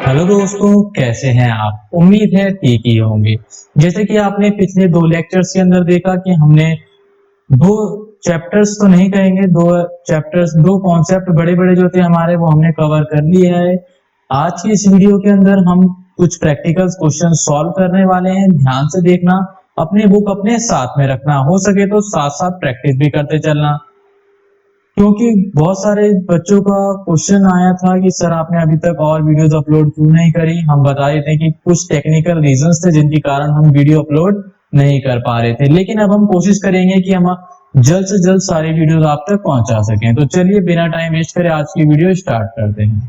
Hello दोस्तों, कैसे हैं आप? उम्मीद है ठीक ही होंगे। जैसे कि आपने पिछले दो लेक्चर्स के अंदर देखा कि हमने दो चैप्टर्स तो नहीं कहेंगे, दो चैप्टर्स, दो कॉन्सेप्ट बड़े बड़े जो थे हमारे, वो हमने कवर कर लिए है। आज की इस वीडियो के अंदर हम कुछ प्रैक्टिकल क्वेश्चन सॉल्व करने वाले हैं। ध्यान से देखना, अपने बुक अपने साथ में रखना, हो सके तो साथ साथ प्रैक्टिस भी करते चलना, क्योंकि बहुत सारे बच्चों का क्वेश्चन आया था कि सर आपने अभी तक और वीडियोस अपलोड क्यों नहीं करी। हम बता रहे थे कि कुछ टेक्निकल रीजंस थे जिनके कारण हम वीडियो अपलोड नहीं कर पा रहे थे, लेकिन अब हम कोशिश करेंगे कि हम जल्द से जल्द सारे वीडियोस आप तक पहुंचा सकें। तो चलिए बिना टाइम वेस्ट करे आज की वीडियो स्टार्ट करते हैं।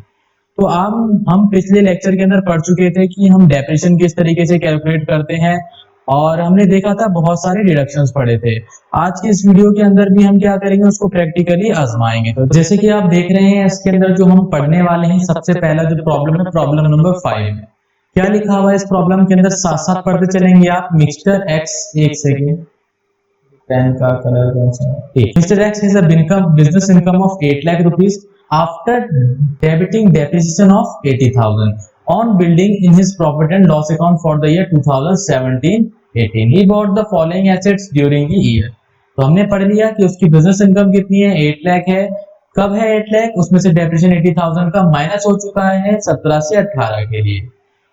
तो हम पिछले लेक्चर के अंदर पढ़ चुके थे कि हम डेप्रिसिएशन किस तरीके से कैलकुलेट करते हैं, और हमने देखा था बहुत सारे डिडक्शंस पढ़े थे। आज की इस वीडियो के अंदर भी हम क्या करेंगे, उसको प्रैक्टिकली आजमाएंगे। तो जैसे कि आप देख रहे हैं इसके अंदर जो हम पढ़ने वाले हैं, सबसे पहला जो प्रॉब्लम है, प्रॉब्लम नंबर 5 है। क्या लिखा हुआ है इस प्रॉब्लम के अंदर, साथ साथ पढ़ते चलेंगे आप। मिस्टर एक्स, एक सेकेंड, पेन का कलर कौन सा है? Mister x has a business income of 8 lakh rupees after debiting depreciation of 80,000 on building in his profit and loss account for the year 2017-18. He bought the following assets during the year. तो हमने पढ़ लिया कि उसकी business income कितनी है, 8 लाख है। कब है 8 लाख? उसमें से डेप्रिसिएशन 80,000 का माइनस हो चुका है 17 से 18 के लिए।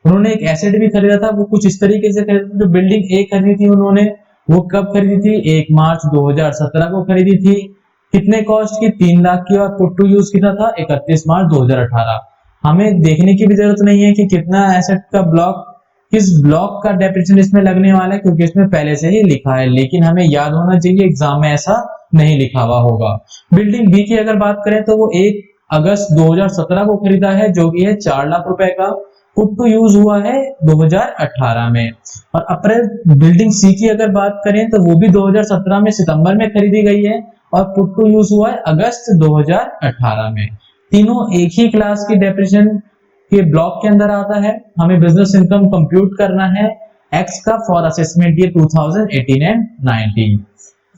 उन्होंने एक एसेट भी खरीदा था, वो कुछ इस तरीके से खरीदा, जो बिल्डिंग ए खरीदी थी उन्होंने, वो कब खरीदी थी? 1 मार्च 2017 को खरीदी थी। कितने कॉस्ट की? 3 लाख की। और पुट टू यूज कितना था? 31 मार्च 2018। हमें देखने की भी जरूरत नहीं है कि कितना एसेट का ब्लॉक, किस ब्लॉक का डेप्रिसिएशन इसमें लगने वाला है, क्योंकि इसमें पहले से ही लिखा है। लेकिन हमें याद होना चाहिए एग्जाम में ऐसा नहीं लिखा हुआ होगा। बिल्डिंग बी की अगर बात करें तो वो 1 अगस्त 2017 को खरीदा है, जो कि है 4 लाख रुपए का। पुट टू यूज हुआ है 2018 में। और अप्रैल बिल्डिंग सी की अगर बात करें तो वो भी 2017 में सितंबर में खरीदी गई है, और पुट टू यूज हुआ है अगस्त 2018 में। तीनों एक ही क्लास की डेप्रिसिएशन के ब्लॉक के अंदर आता है। हमें बिजनेस इनकम कंप्यूट करना है एक्स का फॉर असेसमेंट ईयर 2018 एंड 19।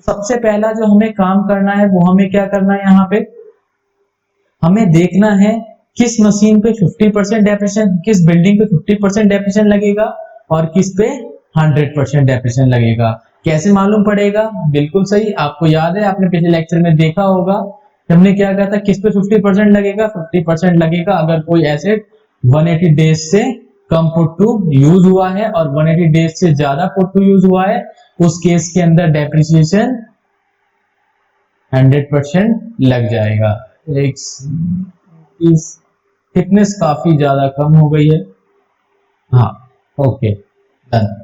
सबसे पहला जो हमें काम करना है वो हमें क्या करना है, यहाँ पे हमें देखना है किस मशीन पे 50% डेप्रिसिएशन, किस बिल्डिंग पे 50% डेप्रिसिएशन लगेगा और किस पे 100% डेप्रिसिएशन लगेगा। कैसे मालूम पड़ेगा? बिल्कुल सही, आपको याद है, आपने पिछले लेक्चर में देखा होगा, हमने क्या कहा था, किस पे 50% लगेगा? 50% लगेगा अगर कोई एसेट 180 डेज से कम पुट टू यूज हुआ है और 180 डेज से ज्यादा पुट टू यूज हुआ है, उस केस के अंदर डेप्रिसिएशन 100% लग जाएगा। इस थिकनेस काफी ज्यादा कम हो गई है। हाँ, ओके, डन।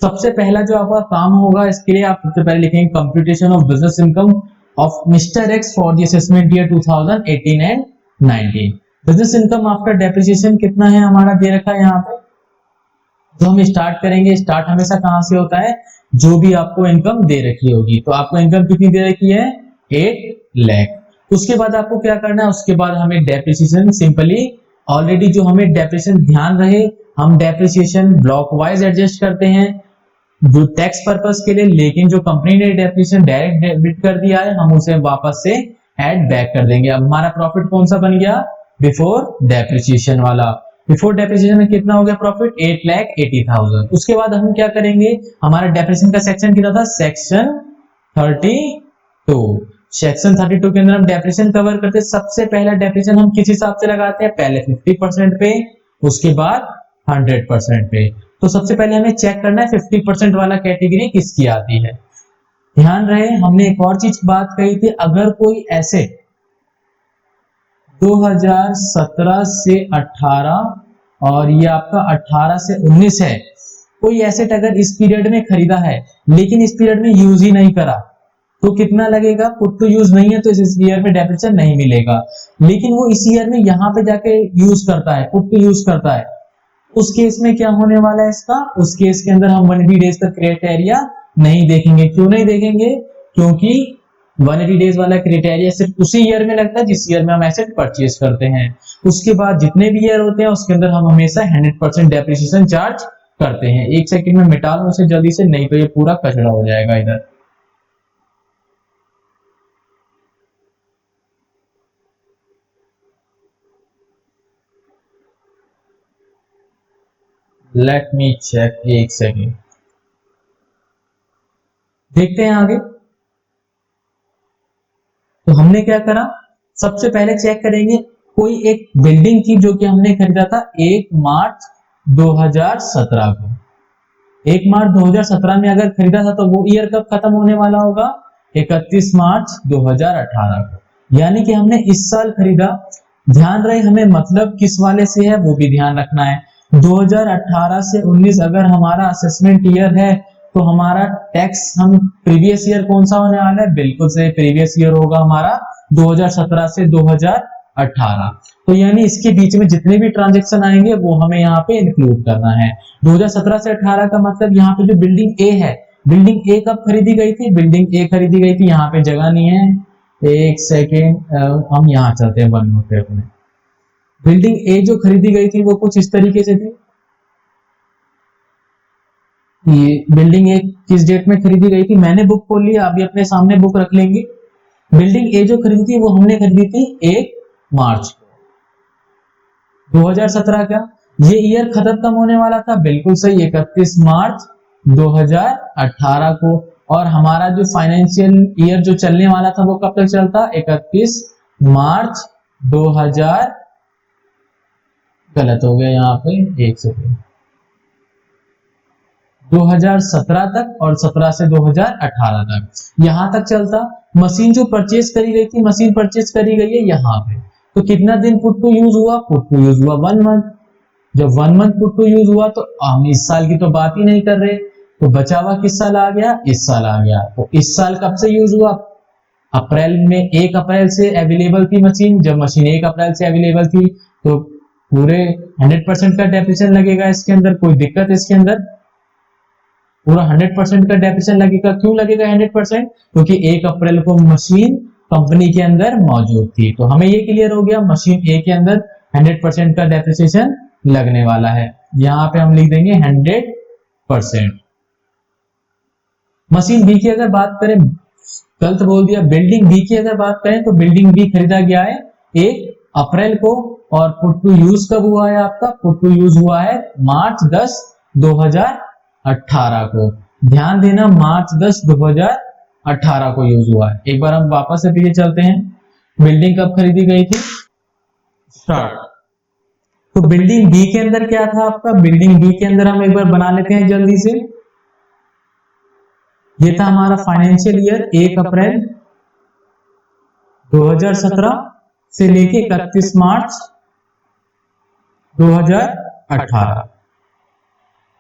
सबसे पहला जो आपका काम होगा, इसके लिए आप सबसे पहले लिखेंगे computation of business income of mister x for the assessment year 2018 and 19। Business income after depreciation कितना है हमारा दे रखा है यहाँ पे। जो हम स्टार्ट करेंगे, स्टार्ट हमेशा कहां से होता है? जो भी आपको इनकम दे रखी होगी। तो आपको इनकम कितनी दे रखी है? 8 लाख। उसके बाद आपको क्या करना है? उसके बाद हमें डेप्रिसिएशन सिंपली, ऑलरेडी जो हमें डेप्रिसिएशन ध्यान रहे, हम डेप्रिसिएशन ब्लॉक वाइज एडजस्ट करते हैं जो टैक्स पर्पस के लिए, लेकिन जो कंपनी ने डेप्रिसिएशन डायरेक्ट डेबिट कर दिया है, हम उसे वापस से ऐड बैक कर देंगे। अब हमारा प्रॉफिट कौन सा बन गया? बिफोर डेप्रिसिएशन वाला। बिफोर डेप्रिसिएशन में कितना हो गया प्रॉफिट? 8,80,000। उसके बाद हम क्या करेंगे, हमारा डेप्रिसिएशन का सेक्शन कितना था? सेक्शन 32। सेक्शन 32 के अंदर हम डेप्रिसिएशन कवर करते हैं। सबसे पहला डेप्रिसिएशन हम किस हिसाब से लगाते हैं? पहले 50% पे, उसके बाद 100% पे। तो सबसे पहले हमें चेक करना है 50% वाला कैटेगरी किसकी आती है। ध्यान रहे, हमने एक और चीज बात कही थी, अगर कोई एसेट 2017 से 18 और ये आपका 18 से 19 है, कोई एसेट अगर इस पीरियड में खरीदा है लेकिन इस पीरियड में यूज ही नहीं करा, तो कितना लगेगा? पुट टू यूज नहीं है तो इस ईयर में डेप्रिसिएशन नहीं मिलेगा। लेकिन वो इस ईयर में यहां पे जाके यूज करता है, पुट टू यूज करता है, उस केस में क्या होने वाला है इसका? उस केस के अंदर हम 180 डेज का क्राइटेरिया नहीं देखेंगे। क्यों नहीं देखेंगे? क्योंकि 180 डेज वाला क्राइटेरिया सिर्फ उसी ईयर में लगता है जिस ईयर में हम एसेट परचेज करते हैं। उसके बाद जितने भी ईयर होते हैं उसके अंदर हम हमेशा 100% डेप्रिसिएशन चार्ज करते हैं। एक सेकंड में मिटा लो उसे जल्दी से, नहीं तो ये पूरा कचरा हो जाएगा इधर। लेट मी चेक, एक सेकेंड, देखते हैं आगे। तो हमने क्या करा, सबसे पहले चेक करेंगे कोई एक बिल्डिंग थी जो कि हमने खरीदा था 1 मार्च 2017 को। 1 मार्च 2017 में अगर खरीदा था तो वो ईयर कब खत्म होने वाला होगा, 31 मार्च 2018 को, यानी कि हमने इस साल खरीदा। ध्यान रहे हमें मतलब किस वाले से है वो भी ध्यान रखना है। 2018 से 19 अगर हमारा असेसमेंट ईयर है तो हमारा टैक्स हम प्रीवियस ईयर कौन सा होने वाला है, बिल्कुल से प्रीवियस ईयर होगा हमारा 2017 से 2018। तो यानी इसके बीच में जितने भी ट्रांजेक्शन आएंगे वो हमें यहाँ पे इंक्लूड करना है। 2017 से 18 का मतलब यहाँ पे जो बिल्डिंग ए है, बिल्डिंग ए कब खरीदी गई थी, बिल्डिंग ए खरीदी गई थी, यहाँ पे जगह नहीं है, एक सेकेंड, हम यहाँ चलते हैं वन नोट पे अपने। बिल्डिंग ए जो खरीदी गई थी वो कुछ इस तरीके से थी। ये बिल्डिंग ए किस डेट में खरीदी गई थी, मैंने बुक खोल लिया, अभी अपने सामने बुक रख लेंगे। बिल्डिंग ए जो खरीदी थी वो हमने खरीदी थी 1 मार्च 2017 का। ये ईयर खत्म कब होने वाला था, बिल्कुल सही 31 मार्च 2018 को। और हमारा जो फाइनेंशियल ईयर जो चलने वाला था वो कब तक चलता, 31 मार्च 2000, गलत हो गया यहाँ पे, एक सेकेंड, 2017 तक और 17 से 2018 तक यहां तक चलता। मशीन जो परचेज करी गई थी, मशीन परचेज करी गई है यहाँ पे, तो कितना दिन पुट टू यूज हुआ, पुट टू यूज हुआ 1 मंथ। जब 1 मंथ पुट टू यूज हुआ तो हम इस साल की तो बात ही नहीं कर रहे, तो बचा हुआ किस साल आ गया, इस साल आ गया। तो इस साल कब से यूज हुआ, अप्रैल में, 1 अप्रैल से अवेलेबल थी मशीन। जब मशीन 1 अप्रैल से अवेलेबल थी तो पूरे 100% का डेप्रिसिएशन लगेगा इसके अंदर, कोई दिक्कत इसके अंदर, पूरा 100% का डेप्रिसिएशन लगेगा। क्यों लगेगा 100%, क्योंकि 1 अप्रैल को मशीन कंपनी के अंदर मौजूद थी। तो हमें ये क्लियर हो गया मशीन ए के अंदर 100% का डेप्रिसिएशन लगने वाला है। यहां पे हम लिख देंगे 100%। मशीन बी की अगर बात करें, गलत बोल दिया, बिल्डिंग बी की अगर बात करें तो बिल्डिंग बी खरीदा गया है 1 अप्रैल को, और पुट टू यूज कब हुआ है आपका, पुट टू यूज हुआ है मार्च 10 2018 को। ध्यान देना मार्च 10 2018 को यूज हुआ है। एक बार हम वापस से पीछे चलते हैं, बिल्डिंग कब खरीदी गई थी, स्टार्ट। तो बिल्डिंग बी के अंदर क्या था आपका, बिल्डिंग बी के अंदर हम एक बार बना लेते हैं जल्दी से। ये था हमारा फाइनेंशियल ईयर 1 अप्रैल 2017 से लेके 31 मार्च 2018।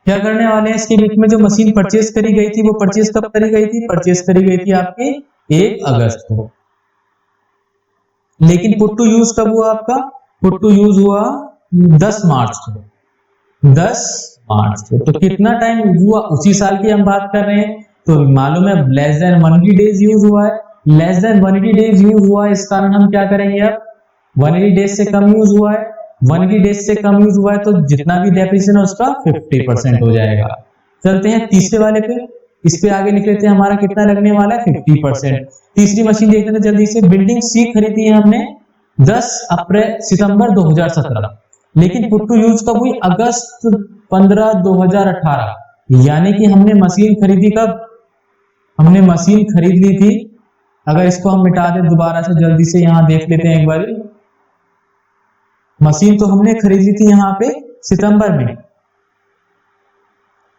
क्या करने वाले हैं इसके बीच में, जो मशीन परचेज करी गई थी वो परचेज कब करी गई थी, परचेज करी गई थी आपके 1 अगस्त को। लेकिन पुट टू यूज कब हुआ आपका, पुट टू यूज हुआ 10 मार्च को, 10 मार्च को। तो कितना टाइम हुआ, उसी साल की हम बात कर रहे हैं, तो मालूम है लेस देन 180 डेज यूज हुआ है। लेस देन 180 डेज यूज हुआ है, इस कारण हम क्या करेंगे, अब 180 डेज से कम यूज हुआ है, 180 डेज से कम यूज हुआ है तो जितना भी डेप्रिसिएशन है उसका 50% हो जाएगा। चलते हैं तीसरे वाले पे, इस पे आगे लिख लेते हैं हमारा कितना लगने वाला है, 50%। तीसरी मशीन देखते हैं जल्दी से, बिल्डिंग सी खरीदी है हमने 10 अप्रैल सितंबर 2017, लेकिन पुट टू यूज कब हुई, अगस्त 15 2018। यानी कि हमने मशीन खरीदी कब, हमने मशीन खरीद ली थी, अगर इसको हम मिटा दें दोबारा से जल्दी से यहां देख लेते हैं एक बार, मशीन तो हमने खरीद ली थी यहाँ पे सितंबर में,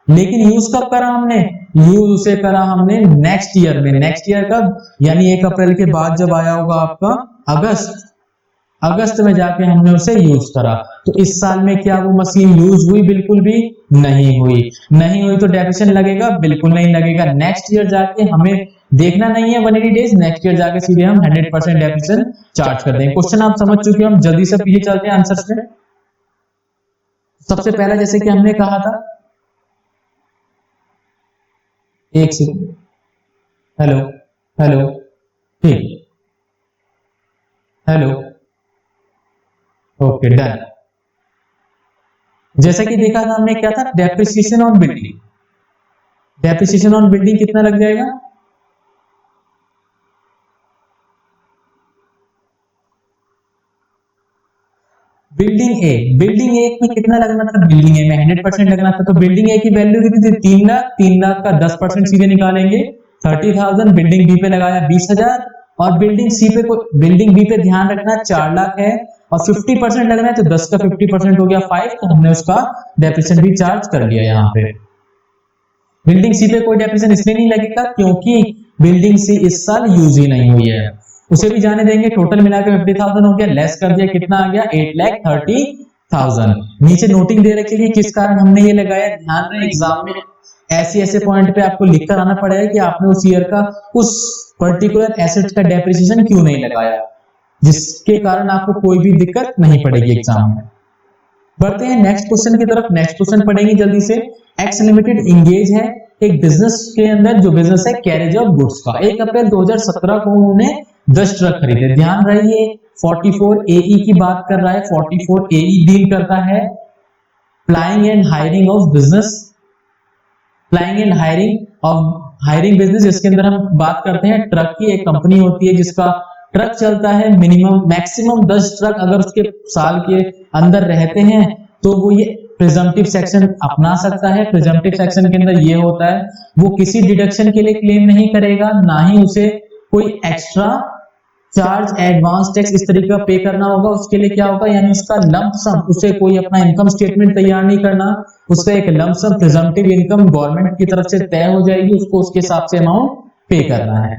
लेकिन यूज कब करा हमने, यूज उसे करा हमने नेक्स्ट ईयर में। नेक्स्ट ईयर कब, यानी 1 अप्रैल के बाद जब आया होगा आपका अगस्त, अगस्त में जाके हमने उसे यूज करा। तो इस साल में क्या वो मशीन यूज हुई, बिल्कुल भी नहीं हुई। नहीं हुई तो डेप्रिसिएशन लगेगा, बिल्कुल नहीं लगेगा। नेक्स्ट ईयर जाके हमें देखना नहीं है 180 डेज, नेक्स्ट ईयर जाके सीधे हम 100% डेप्रिसिएशन चार्ज कर देंगे। क्वेश्चन आप समझ चुके हो, हम जल्दी से पीछे चलते हैं आंसर्स में। सबसे पहला जैसे कि हमने कहा था, एक सेकंड, हेलो हेलो, ठीक, हेलो, ओके डन। जैसा कि देखा था हमने, क्या था, depreciation on building, depreciation on building कितना लग जाएगा, बिल्डिंग बिल्डिंग ए में कितना लगना था, बिल्डिंग ए में 100% लगना था, तो बिल्डिंग ए की वैल्यू कितनी थी 3 लाख, 3 लाख का 10% सीधे निकालेंगे 30,000, बिल्डिंग बी पे लगाया 20,000, और बिल्डिंग बी पे ध्यान रखना 4 लाख है और 50% लगना है, तो 10 का 50% हो गया 5, तो हमने उसका डेप्रिसिएशन भी चार्ज कर लिया यहाँ पे। बिल्डिंग सी पे कोई डेप्रिसिएशन इसलिए नहीं लगेगा क्योंकि बिल्डिंग सी इस साल यूज ही नहीं हुई है, उसे भी जाने देंगे। टोटल मिलाकर 50,000 हो गया, लेस कर दिया कितना आ गया 8,30,000। नीचे नोटिंग दे रखी है किस कारण हमने ये लगाया, ध्यान रहे एग्जाम में ऐसे पॉइंट पे आपको लिख कर आना पड़ेगा कि आपने उस ईयर का उस पर्टिकुलर एसेट का डेप्रिसिएशन क्यों नहीं लगाया, जिसके कारण आपको कोई भी दिक्कत नहीं पड़ेगी एग्जाम में। बढ़ते हैं नेक्स्ट क्वेश्चन की तरफ। नेक्स्ट क्वेश्चन पढ़ेंगे जल्दी से। एक्स लिमिटेड इंगेज है एक बिजनेस के अंदर, जो बिजनेस है कैरेज ऑफ गुड्स का। 1 अप्रैल 2017 को उन्होंने 10 ट्रक खरीदे। ध्यान रहिए 44 AE की बात कर रहा है। 44 AE डील करता है flying and hiring of business, flying and hiring business, जिसके अंदर हम बात करते हैं ट्रक की। एक कंपनी होती है जिसका ट्रक चलता है, मैक्सिमम 10 ट्रक अगर उसके साल के अंदर रहते हैं तो वो ये प्रिजम्पटिव सेक्शन अपना सकता है। प्रिजम्पटिव सेक्शन के अंदर ये होता है वो किसी डिडक्शन के लिए क्लेम नहीं करेगा, ना ही उसे कोई एक्स्ट्रा चार्ज एडवांस टैक्स इस तरीके का पे करना होगा। उसके लिए क्या होगा, यानी उसका लंप सम, उसे कोई अपना इनकम स्टेटमेंट तैयार नहीं करना, उसका एक लंप सम प्रिजम्पटिव इनकम गवर्नमेंट की तरफ से तय हो जाएगी, उसको उसके हिसाब से अमाउंट पे करना है।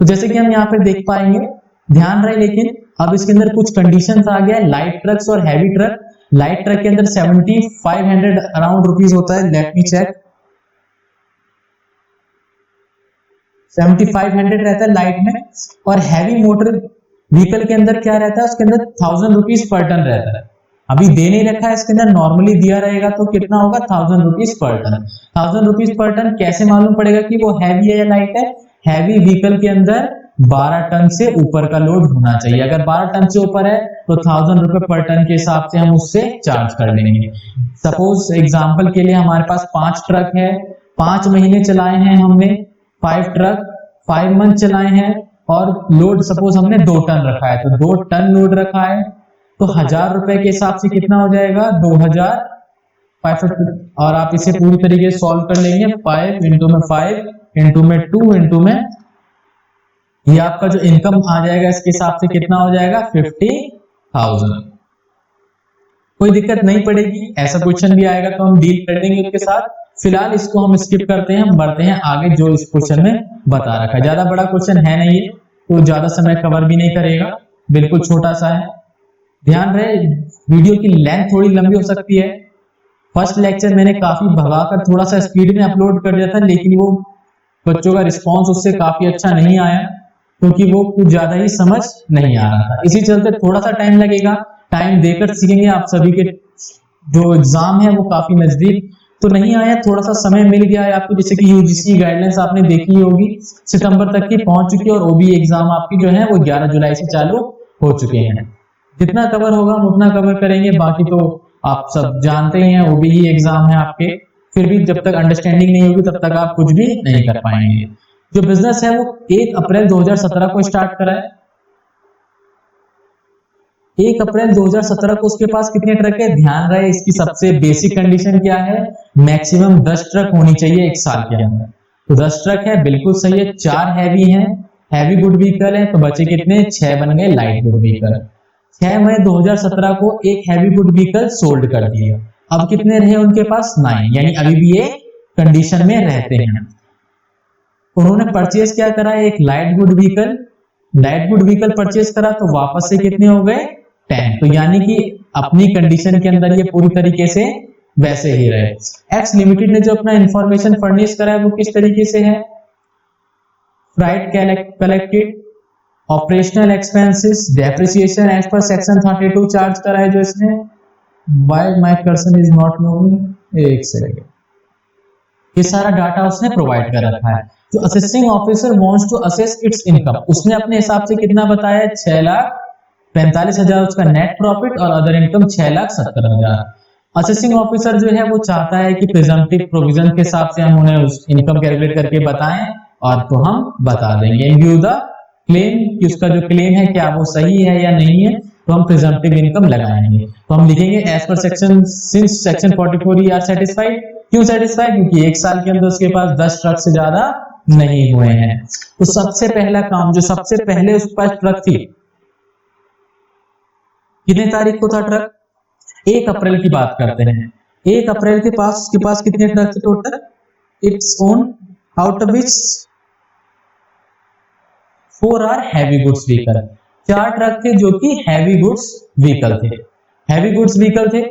तो जैसे कि हम यहाँ पे देख पाएंगे, ध्यान रहे, लेकिन अब इसके अंदर कुछ कंडीशंस आ गया। लाइट ट्रक्स और हैवी ट्रक। लाइट ट्रक के अंदर 7500 अराउंड रुपीज होता है, लेट मी चेक, 7500 रहता है लाइट में। और हैवी मोटर व्हीकल के अंदर क्या रहता है, उसके अंदर 1000 रुपीज पर टन रहता है। अभी दे नहीं रखा है, इसके अंदर नॉर्मली दिया रहेगा तो कितना होगा 1000 rupees per ton. 1000 rupees per ton कैसे मालूम पड़ेगा कि वो हैवी है या लाइट है। हैवी व्हीकल के अंदर 12 टन से ऊपर का लोड होना चाहिए। अगर 12 टन से ऊपर है तो 1000 रुपए पर टन के हिसाब से हम उससे चार्ज कर लेंगे। सपोज एग्जांपल के लिए हमारे पास 5 ट्रक है, 5 महीने चलाए हैं हमने, 5 ट्रक 5 मंथ चलाए हैं, और लोड सपोज हमने 2 टन रखा है, तो 2 टन लोड रखा है, तो 1000 रुपए के हिसाब से कितना हो जाएगा 2500। और आप इसे पूरी तरीके से सॉल्व कर लेंगे, 5 इंटू में 5 इंटू में 2 इंटू में, ये आपका जो इनकम आ जाएगा इसके हिसाब से कितना हो जाएगा 50,000। कोई दिक्कत नहीं पड़ेगी, ऐसा क्वेश्चन भी आएगा तो हम डील कर लेंगे उसके साथ। फिलहाल इसको हम स्किप करते हैं, हम बढ़ते हैं आगे जो इस क्वेश्चन में बता रखा है। ज्यादा बड़ा क्वेश्चन है नहीं है, तो ज्यादा समय कवर भी नहीं करेगा, बिल्कुल छोटा सा है। ध्यान रहे वीडियो की लेंथ थोड़ी लंबी हो सकती है। फर्स्ट लेक्चर मैंने काफी भगाकर थोड़ा सा स्पीड में अपलोड कर दिया था, लेकिन वो बच्चों का रिस्पॉन्स उससे काफी अच्छा नहीं आया, क्योंकि वो कुछ ज्यादा ही समझ नहीं आ रहा था। इसी चलते थोड़ा सा टाइम लगेगा, टाइम देकर सीखेंगे। आप सभी के जो एग्जाम है वो काफी नजदीक तो नहीं आया, थोड़ा सा समय मिल गया है आपको। जैसे कि यूजीसी गाइडलाइंस आपने देखी होगी, सितंबर तक की पहुंच चुकी है, और ओबी एग्जाम आपकी जो है वो 11 जुलाई से चालू हो चुके हैं। जितना कवर होगा हम उतना कवर करेंगे, बाकी तो आप सब जानते ही हैं ओबी ही एग्जाम है आपके। फिर भी जब तक अंडरस्टैंडिंग नहीं होगी तब तक आप कुछ भी नहीं कर पाएंगे। जो बिजनेस है वो 1 अप्रैल 2017 को स्टार्ट करा है। 1 अप्रैल 2017 को उसके पास कितने ट्रक है, ध्यान रहे इसकी सबसे बेसिक कंडीशन क्या है, मैक्सिमम 10 ट्रक होनी चाहिए एक साल के अंदर। तो 10 ट्रक है, बिल्कुल सही है। 4 हैवी हैं, हैवी गुड व्हीकल है, तो बचे कितने 6 बन गए लाइट गुड व्हीकल। 6 मई 2017 को एक हैवी गुड व्हीकल सोल्ड कर दिया। अब कितने रहे उनके पास 9, यानी अभी भी ये कंडीशन में रहते हैं। उन्होंने परचेज क्या करा, एक लाइट गुड व्हीकल परचेज करा, तो वापस से कितने हो गए 10। तो यानी कि अपनी कंडीशन के अंदर ये पूरी तरीके से वैसे ही रहे। एक्स लिमिटेड ने जो अपना इंफॉर्मेशन फर्निश करा है वो किस तरीके से है, freight collected, operational expenses, depreciation as per section 32 charge करा है जो इसने। Why my person is not moving, एक सेकंड, ये सारा डाटा उसने प्रोवाइड कर रखा है। जो assessing officer wants to assess its income, उसने अपने हिसाब से कितना बताया 6,45,000 उसका नेट प्रॉफिट, और अदर इनकम 6,70,000। असेसिंग ऑफिसर जो है वो चाहता है कि प्रिजम्पटिव प्रोविजन के हिसाब से हम उन्हें उस इनकम कैलकुलेट करके बताएं, और तो हम बता देंगे। व्यू द क्लेम, कि उसका जो क्लेम है क्या वो सही है या नहीं है। तो हम प्रिजम्पटिव इनकम लगाएंगे। तो हम लिखेंगे as per section, since section 44 E are satisfied. क्यों सेटिस्फाइड? क्योंकि एक साल के अंदर उसके पास 10 ट्रक से ज्यादा नहीं हुए हैं। तो सबसे पहला काम, जो सबसे पहले उसके पास ट्रक थी, कितने तारीख को था ट्रक? 1 अप्रैल की बात करते हैं। 1 अप्रैल के पास उसके पास कितने ट्रक थे total? Its own, out of which 4 are heavy goods vehicle. 4 truck थे जो कि हैवी गुड्स व्हीकल थे। हैवी गुड्स व्हीकल थे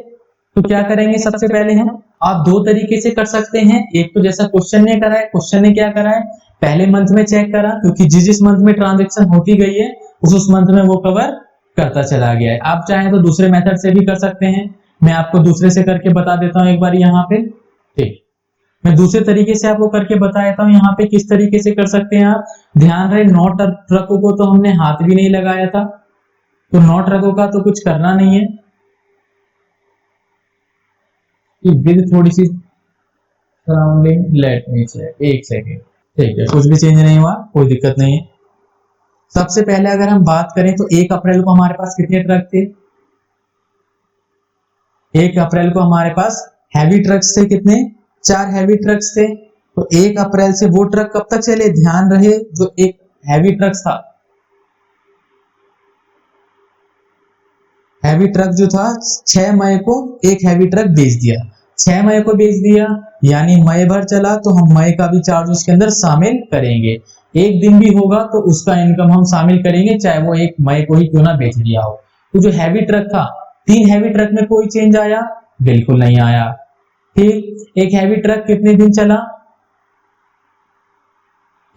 तो क्या करेंगे सबसे पहले हम? आप 2 तरीके से कर सकते हैं। एक तो जैसा क्वेश्चन ने करा है, क्वेश्चन ने क्या करा है, पहले मंथ में चेक करा, क्योंकि जिस मंथ में ट्रांजैक्शन होती गई है उस मंथ में वो कवर करता चला गया है। आप चाहें तो दूसरे मेथड से भी कर सकते हैं, मैं आपको दूसरे से करके बता देता हूं एक बार यहाँ पे। ठीक, मैं दूसरे तरीके से आपको करके बता देता हूं यहाँ पे किस तरीके से कर सकते हैं आप। ध्यान रहे, 9 ट्रकों को तो हमने हाथ भी नहीं लगाया था, तो 9 ट्रकों का तो कुछ करना नहीं है। थोड़ी सी surrounding, let me check, 1 second. ठीक है, कुछ भी चेंज नहीं हुआ, कोई दिक्कत नहीं है। सबसे पहले अगर हम बात करें तो 1 अप्रैल को हमारे पास कितने ट्रक थे? 1 अप्रैल को हमारे पास हैवी ट्रक्स थे, कितने? 4 हैवी ट्रक्स थे। तो 1 अप्रैल से वो ट्रक कब तक चले? ध्यान रहे, जो एक हैवी ट्रक था, हैवी ट्रक जो था 6 मई को एक हैवी ट्रक बेच दिया। 6 मई को बेच दिया यानी मई भर चला, तो हम मई का भी चार्ज उसके अंदर शामिल करेंगे। एक दिन भी होगा तो उसका इनकम हम शामिल करेंगे, चाहे वो 1 मई को ही क्यों ना बेच दिया हो। तो जो हैवी ट्रक था, 3 हैवी ट्रक में कोई चेंज आया? बिल्कुल नहीं आया। ठीक, एक हैवी ट्रक कितने दिन चला?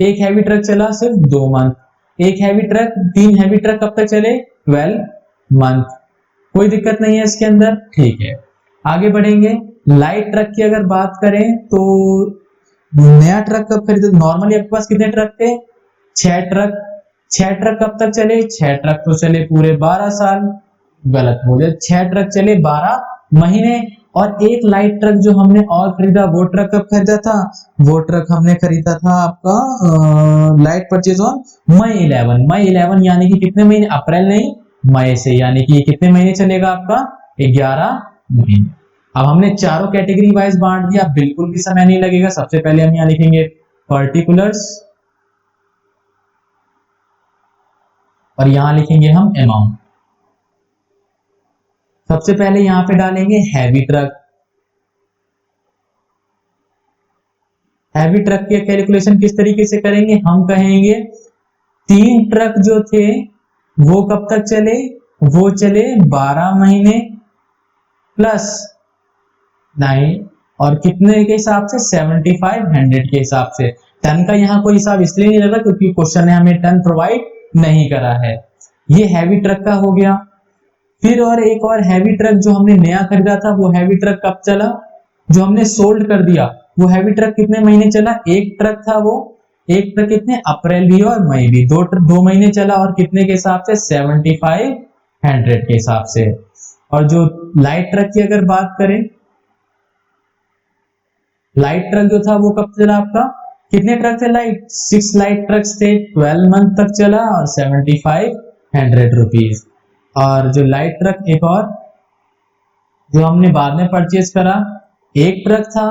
एक हैवी ट्रक चला सिर्फ 2 मंथ। एक हैवी ट्रक, 3 हैवी ट्रक कब तक चले? 12 मंथ। कोई दिक्कत नहीं है इसके अंदर। ठीक है, आगे बढ़ेंगे। लाइट ट्रक की अगर बात करें तो नया ट्रक कब खरीदे? नॉर्मली आपके पास कितने ट्रक थे? 6 ट्रक। 6 ट्रक कब तक चले? 6 ट्रक तो चले पूरे 12 साल। गलत बोले, 6 ट्रक चले 12 महीने। और एक लाइट ट्रक जो हमने और खरीदा, वो ट्रक कब खरीदा था? वो ट्रक हमने खरीदा था आपका लाइट परचेज ऑन मई 11। मई 11 यानी कि कितने महीने? अप्रैल नहीं, मई से, यानी कि ये कितने महीने चलेगा आपका? 11 महीने। अब हमने चारों कैटेगरी वाइज बांट दिया, बिल्कुल भी समय नहीं लगेगा। सबसे पहले हम यहाँ लिखेंगे पर्टिकुलर्स और यहां लिखेंगे हम अमाउंट। सबसे पहले यहां पे डालेंगे हैवी ट्रक। हैवी ट्रक की कैलकुलेशन किस तरीके से करेंगे? हम कहेंगे 3 ट्रक जो थे वो कब तक चले? वो चले 12 महीने प्लस 9, और कितने के हिसाब से? 7500 के हिसाब से। टन का यहाँ कोई हिसाब इसलिए नहीं लगा क्योंकि क्वेश्चन ने हमें टन प्रोवाइड नहीं करा है। ये हैवी ट्रक का हो गया। फिर और एक और हैवी ट्रक जो हमने नया खरीदा था, वो हैवी ट्रक कब चला? जो हमने सोल्ड कर दिया वो हैवी ट्रक कितने महीने चला? 1 ट्रक था वो। 1 ट्रक कितने? अप्रैल भी और मई भी, 2 महीने चला। और कितने के हिसाब से? 7500 के हिसाब से। और जो लाइट ट्रक की अगर बात करें, लाइट ट्रक जो था वो कब चला आपका? कितने ट्रक थे लाइट? 6 लाइट ट्रक्स थे, 12 मंथ तक चला और 7500 रुपीज। और जो लाइट ट्रक एक और जो हमने बाद में परचेज करा, 1 ट्रक था,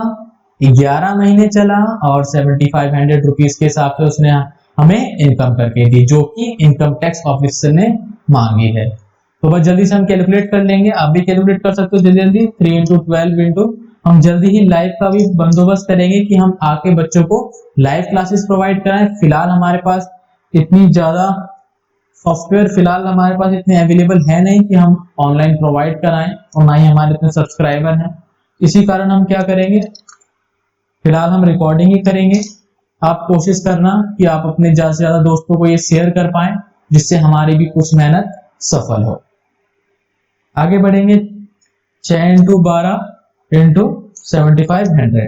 11 महीने चला और 7500 रुपीज के हिसाब से उसने हमें इनकम करके दी, जो कि इनकम टैक्स ऑफिसर ने मांगी है। तो बस जल्दी से हम कैलकुलेट कर लेंगे, आप भी कैलकुलेट कर सकते हो जल्दी जल्दी। 3 इंटू 12 इंटू, हम जल्दी ही लाइव का भी बंदोबस्त करेंगे कि हम आके बच्चों को लाइव क्लासेस प्रोवाइड कराएं। फिलहाल हमारे पास इतनी ज्यादा सॉफ्टवेयर फिलहाल हमारे पास इतने अवेलेबल है नहीं कि हम ऑनलाइन प्रोवाइड कराएं, और ना ही हमारे इतने सब्सक्राइबर हैं। इसी कारण हम क्या करेंगे, फिलहाल हम रिकॉर्डिंग ही करेंगे। आप कोशिश करना कि आप अपने ज्यादा से ज्यादा दोस्तों को ये शेयर कर पाएं, जिससे हमारी भी कुछ मेहनत सफल हो। आगे बढ़ेंगे। 6 इंटू 12 इंटू 7500,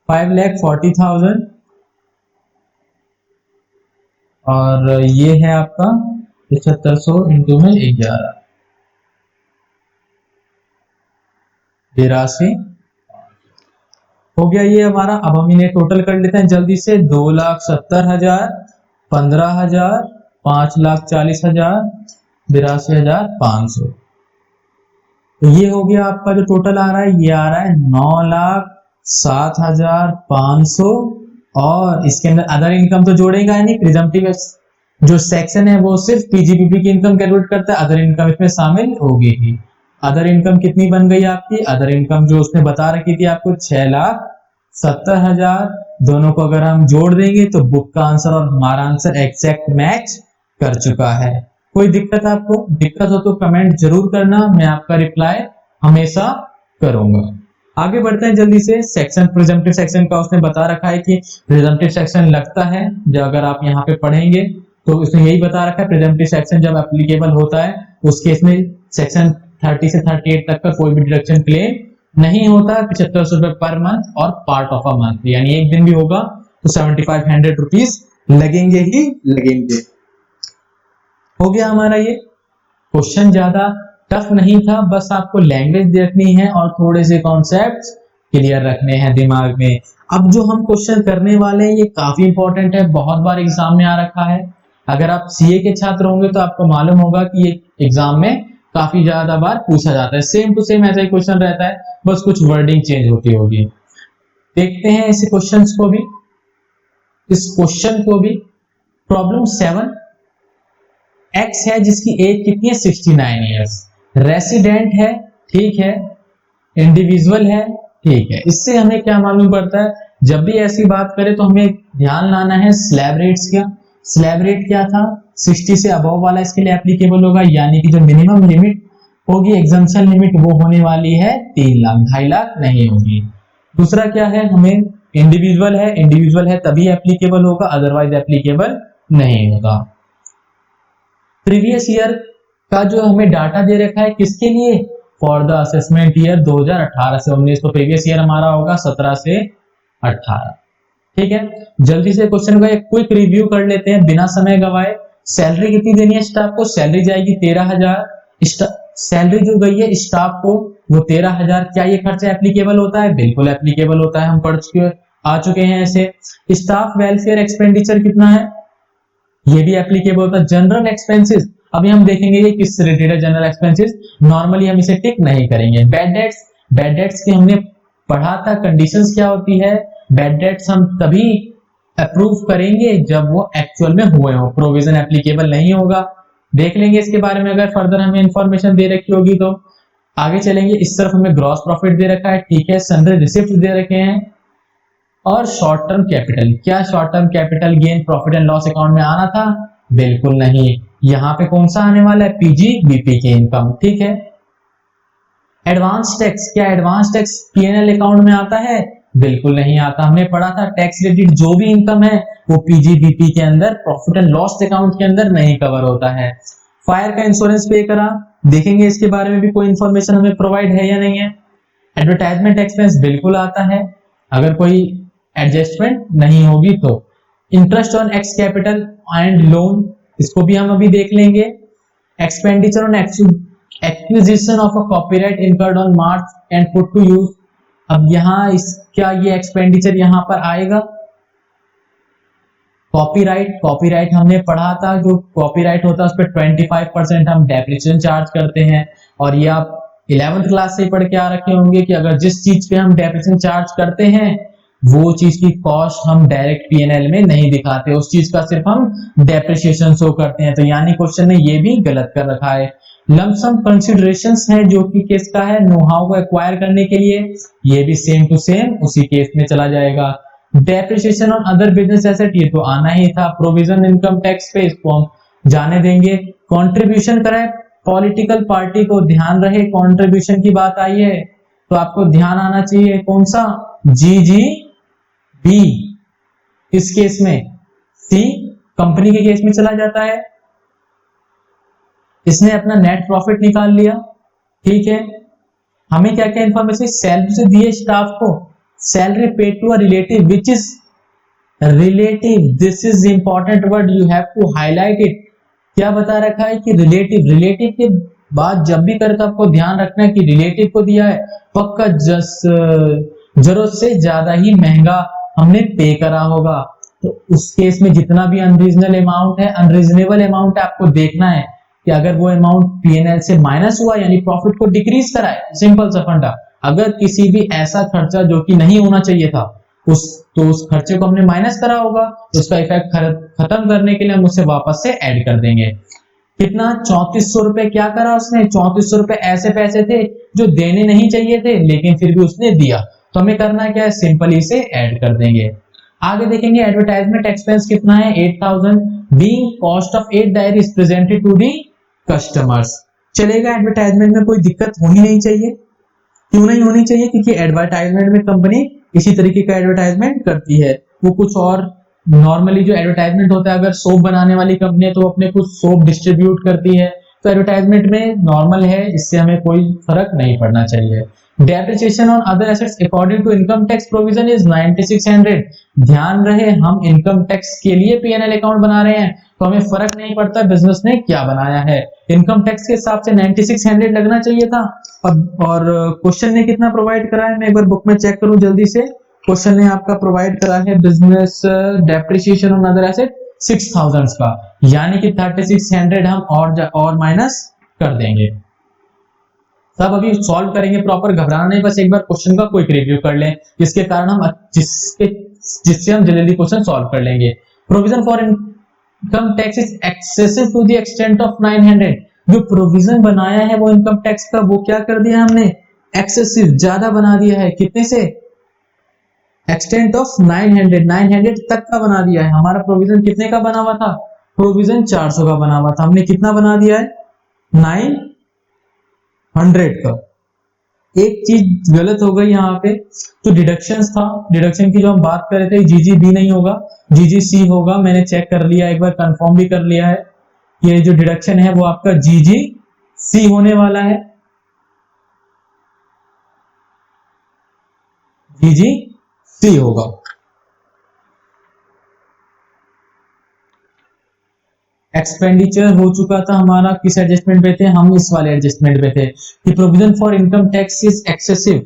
5,40,000। और ये है आपका 7500 इंटू में 11, 82 हो गया ये हमारा। अब हम इन्हें टोटल कर लेते हैं जल्दी से। 2,70,000, 15,000, 5,40,000, 82,500। तो ये हो गया आपका जो टोटल आ रहा है, ये आ रहा है 9,07,500। और इसके अंदर अदर इनकम तो जोड़ेगा नहीं, प्रिजम्पटिव जो सेक्शन है वो सिर्फ पीजीबीपी की इनकम कैलकुलेट करता है, अदर इनकम इसमें शामिल होगी ही। अदर इनकम कितनी बन गई आपकी? अदर इनकम जो उसने बता रखी थी आपको 6,70,000। दोनों को अगर हम जोड़ देंगे तो बुक का आंसर और हमारा आंसर एग्जैक्ट मैच कर चुका है। कोई दिक्कत आपको? दिक्कत हो तो कमेंट जरूर करना, मैं आपका रिप्लाई हमेशा करूंगा। आगे बढ़ते हैं जल्दी से। सेक्शन प्रिजम्पटिव सेक्शन का उसने बता रखा है कि प्रिजम्पटिव सेक्शन लगता है, जो अगर आप यहाँ पे पढ़ेंगे तो उसने यही बता रखा है, प्रिजम्पटिव सेक्शन जब एप्लीकेबल होता है उस केस में सेक्शन 30 से 38 तक का कोई भी डिडक्शन क्लेम नहीं होता। 7500 रुपए पर मंथ और पार्ट ऑफ अ मंथ, यानी एक दिन भी होगा तो 7500 रुपीज लगेंगे ही लगेंगे। हो गया हमारा ये क्वेश्चन। ज्यादा टफ नहीं था, बस आपको लैंग्वेज देखनी है और थोड़े से कॉन्सेप्ट्स क्लियर रखने हैं दिमाग में। अब जो हम क्वेश्चन करने वाले हैं ये काफी इंपॉर्टेंट है, बहुत बार एग्जाम में आ रखा है। अगर आप सीए के छात्र होंगे तो आपको मालूम होगा कि ये एग्जाम में काफी ज्यादा बार पूछा जाता है। सेम टू सेम ऐसा ही क्वेश्चन रहता है, बस कुछ वर्डिंग चेंज होती होगी। देखते हैं इस क्वेश्चन को भी। प्रॉब्लम 7, एक्स है जिसकी एज कितनी है? 69 ईयर्स। रेसिडेंट है, ठीक है, इंडिविजुअल है, ठीक है। इससे हमें क्या मालूम पड़ता है? जब भी ऐसी बात करें तो हमें ध्यान लाना है स्लैब रेट्स का। स्लैब रेट क्या था? 60 से अबव वाला इसके लिए एप्लीकेबल होगा, यानी कि जो मिनिमम लिमिट होगी, एग्जम्पशन लिमिट, वो होने वाली है 3 लाख, 2.5 लाख नहीं होगी। दूसरा क्या है? हमें इंडिविजुअल है तभी एप्लीकेबल होगा, अदरवाइज एप्लीकेबल नहीं होगा। प्रीवियस ईयर का जो हमें डाटा दे रखा है किसके लिए? फॉर द असेसमेंट ईयर 2018 से 19, तो प्रीवियस ईयर हमारा होगा 17 से 18। ठीक है, जल्दी से क्वेश्चन का एक क्विक रिव्यू कर लेते हैं बिना समय गवाए। सैलरी कितनी देनी है स्टाफ को? सैलरी जाएगी 13,000। सैलरी जो गई है स्टाफ को वो 13,000। क्या ये खर्चा एप्लीकेबल होता है? बिल्कुल एप्लीकेबल होता है, हम पढ़ चुके हैं ऐसे। स्टाफ वेलफेयर एक्सपेंडिचर कितना है? ये भी एप्लीकेबल होता है। जनरल एक्सपेंसेस, अभी हम देखेंगे ये किस रिलेटेड है। जनरल एक्सपेंसेस नॉर्मली हम इसे टिक नहीं करेंगे। बैड डेट्स की हमने पढ़ा था कंडीशंस क्या होती है। बैड डेट्स हम तभी अप्रूव करेंगे जब वो एक्चुअल में हुए हो, प्रोविजन एप्लीकेबल नहीं होगा। देख लेंगे इसके बारे में, अगर फर्दर हमें इंफॉर्मेशन दे रखी होगी तो। आगे चलेंगे, इस तरफ हमें ग्रॉस प्रॉफिट दे रखा है, ठीक है, सन्ड्री रिसिप्ट दे रखे हैं। और शॉर्ट टर्म कैपिटल, क्या short term capital gain profit and loss account में आना था? बिल्कुल नहीं। यहाँ पे कौन सा आने वाला है? पीजीबीपी की इनकम, ठीक है। एडवांस टैक्स, क्या एडवांस टैक्स पीएनएल अकाउंट में आता है? बिल्कुल नहीं आता। हमने पढ़ा था टैक्स रिलेटेड जो भी इनकम है वो पीजीबीपी के अंदर, प्रॉफिट एंड लॉस अकाउंट के अंदर नहीं कवर होता है। फायर का इंश्योरेंस पे करा, देखेंगे इसके बारे में भी कोई इंफॉर्मेशन हमें प्रोवाइड है या नहीं है। एडवर्टाइजमेंट एक्सपेंस बिल्कुल आता है, अगर कोई एडजस्टमेंट नहीं होगी तो। Interest on X capital and loan, इसको भी हम अभी देख लेंगे। Expenditure on acquisition of a copyright incurred on March and put to use. अब यहाँ क्या ये एक्सपेंडिचर यहाँ पर आएगा? कॉपीराइट हमने पढ़ा था, जो कॉपीराइट होता है उस पर 25% हम डेप्रिसिएशन चार्ज करते हैं। और ये आप 11th क्लास से पढ़ के आ रखे होंगे कि अगर जिस चीज पे हम डेप्रिसिएशन चार्ज करते हैं वो चीज की कॉस्ट हम डायरेक्ट पीएनएल में नहीं दिखाते, उस चीज का सिर्फ हम डेप्रिसिएशन शो करते हैं। तो यानी क्वेश्चन ने ये भी गलत कर रखा है। लमसम कंसिडरेशंस है जो कि किसका है? नो हाउ को एक्वायर करने के लिए, ये भी सेम टू सेम उसी केस में चला जाएगा। Depreciation on other business asset, ये तो आना ही था। प्रोविजन इनकम टैक्स पे, इसको हम जाने देंगे। कंट्रीब्यूशन करें पॉलिटिकल पार्टी को, ध्यान रहे कंट्रीब्यूशन की बात आई है तो आपको ध्यान आना चाहिए कौन सा? जीजीबी। इस केस में सी कंपनी के केस में चला जाता है। इसने अपना नेट प्रॉफिट निकाल लिया, ठीक है। हमें क्या क्या इंफॉर्मेशन? सैलरी से दिए स्टाफ को, salary paid to a relative which is relative, this is important word, you have to highlight it. क्या बता रखा है कि रिलेटिव के बाद जब भी करके आपको ध्यान रखना है कि रिलेटिव को दिया है, पक्का जरूरत से ज्यादा ही महंगा हमने पे करा होगा, तो उस केस में जितना भी अनरीजनेबल अमाउंट है आपको देखना है कि अगर वो अमाउंट पीएनएल से माइनस हुआ यानी प्रॉफिट को डिक्रीज कराए, सिंपल सा फंडा। अगर किसी भी ऐसा खर्चा जो कि नहीं होना चाहिए था उस खर्चे को हमने माइनस करा होगा, तो उसका इफेक्ट खत्म करने के लिए हम उसे वापस से ऐड कर देंगे। कितना 3400 रुपए क्या करा उसने, 3400 रुपए ऐसे पैसे थे जो देने नहीं चाहिए थे लेकिन फिर भी उसने दिया, तो हमें करना क्या है, सिंपली इसे ऐड कर देंगे। आगे देखेंगे एडवर्टाइजमेंट एक्सपेंस कितना है 8000 being cost of 8 diaries presented to the customers. चलेगा, एडवर्टाइजमेंट में कोई दिक्कत होनी नहीं चाहिए। क्यों नहीं होनी चाहिए, क्योंकि एडवर्टाइजमेंट में कंपनी इसी तरीके का एडवर्टाइजमेंट करती है। वो कुछ और नॉर्मली जो एडवर्टाइजमेंट होता है, अगर सोप बनाने वाली कंपनी है तो अपने कुछ सोप डिस्ट्रीब्यूट करती है, तो एडवर्टाइजमेंट में नॉर्मल है, इससे हमें कोई फर्क नहीं पड़ना चाहिए। Depreciation on other assets according to income tax provision is 9600। ध्यान रहे हम इनकम टैक्स के लिए पीएनएल अकाउंट बना रहे हैं, तो हमें फर्क नहीं पड़ता बिजनेस ने क्या बनाया है, इनकम टैक्स के हिसाब से 9600 लगना चाहिए था। और क्वेश्चन ने कितना प्रोवाइड करा है, मैं एक बार बुक में चेक करूं जल्दी से। क्वेश्चन ने आपका प्रोवाइड करा है business depreciation on other asset 6000 का, यानी कि 3600 हम और माइनस कर देंगे। सब अभी सॉल्व करेंगे प्रॉपर, घबराना नहीं, बस एक बार क्वेश्चन का क्विक रिव्यू कर लें, जिसके कारण हम जिससे हम जल्दी क्वेश्चन सॉल्व कर लेंगे। Provision for income tax is excessive to the extent of 900। जो प्रोविजन बनाया है वो इनकम टैक्स का, वो क्या कर दिया हमने, एक्सेसिव, ज्यादा बना दिया है। कितने से, एक्सटेंट ऑफ 900 तक का बना दिया है। हमारा प्रोविजन कितने का बना हुआ था, प्रोविजन 400 का बना हुआ था, हमने कितना बना दिया है 900 का। एक चीज गलत हो गई यहाँ पे, तो डिडक्शंस था, डिडक्शन की जो हम बात कर रहे थे, जीजीबी नहीं होगा, जीजीसी होगा। मैंने चेक कर लिया, एक बार कंफर्म भी कर लिया है, ये जो डिडक्शन है वो आपका जीजीसी होने वाला है, जीजीसी होगा। एक्सपेंडिचर हो चुका था हमारा, किस एडजस्टमेंट पे थे हम, इस वाले एडजस्टमेंट पे थे कि provision for income tax is excessive.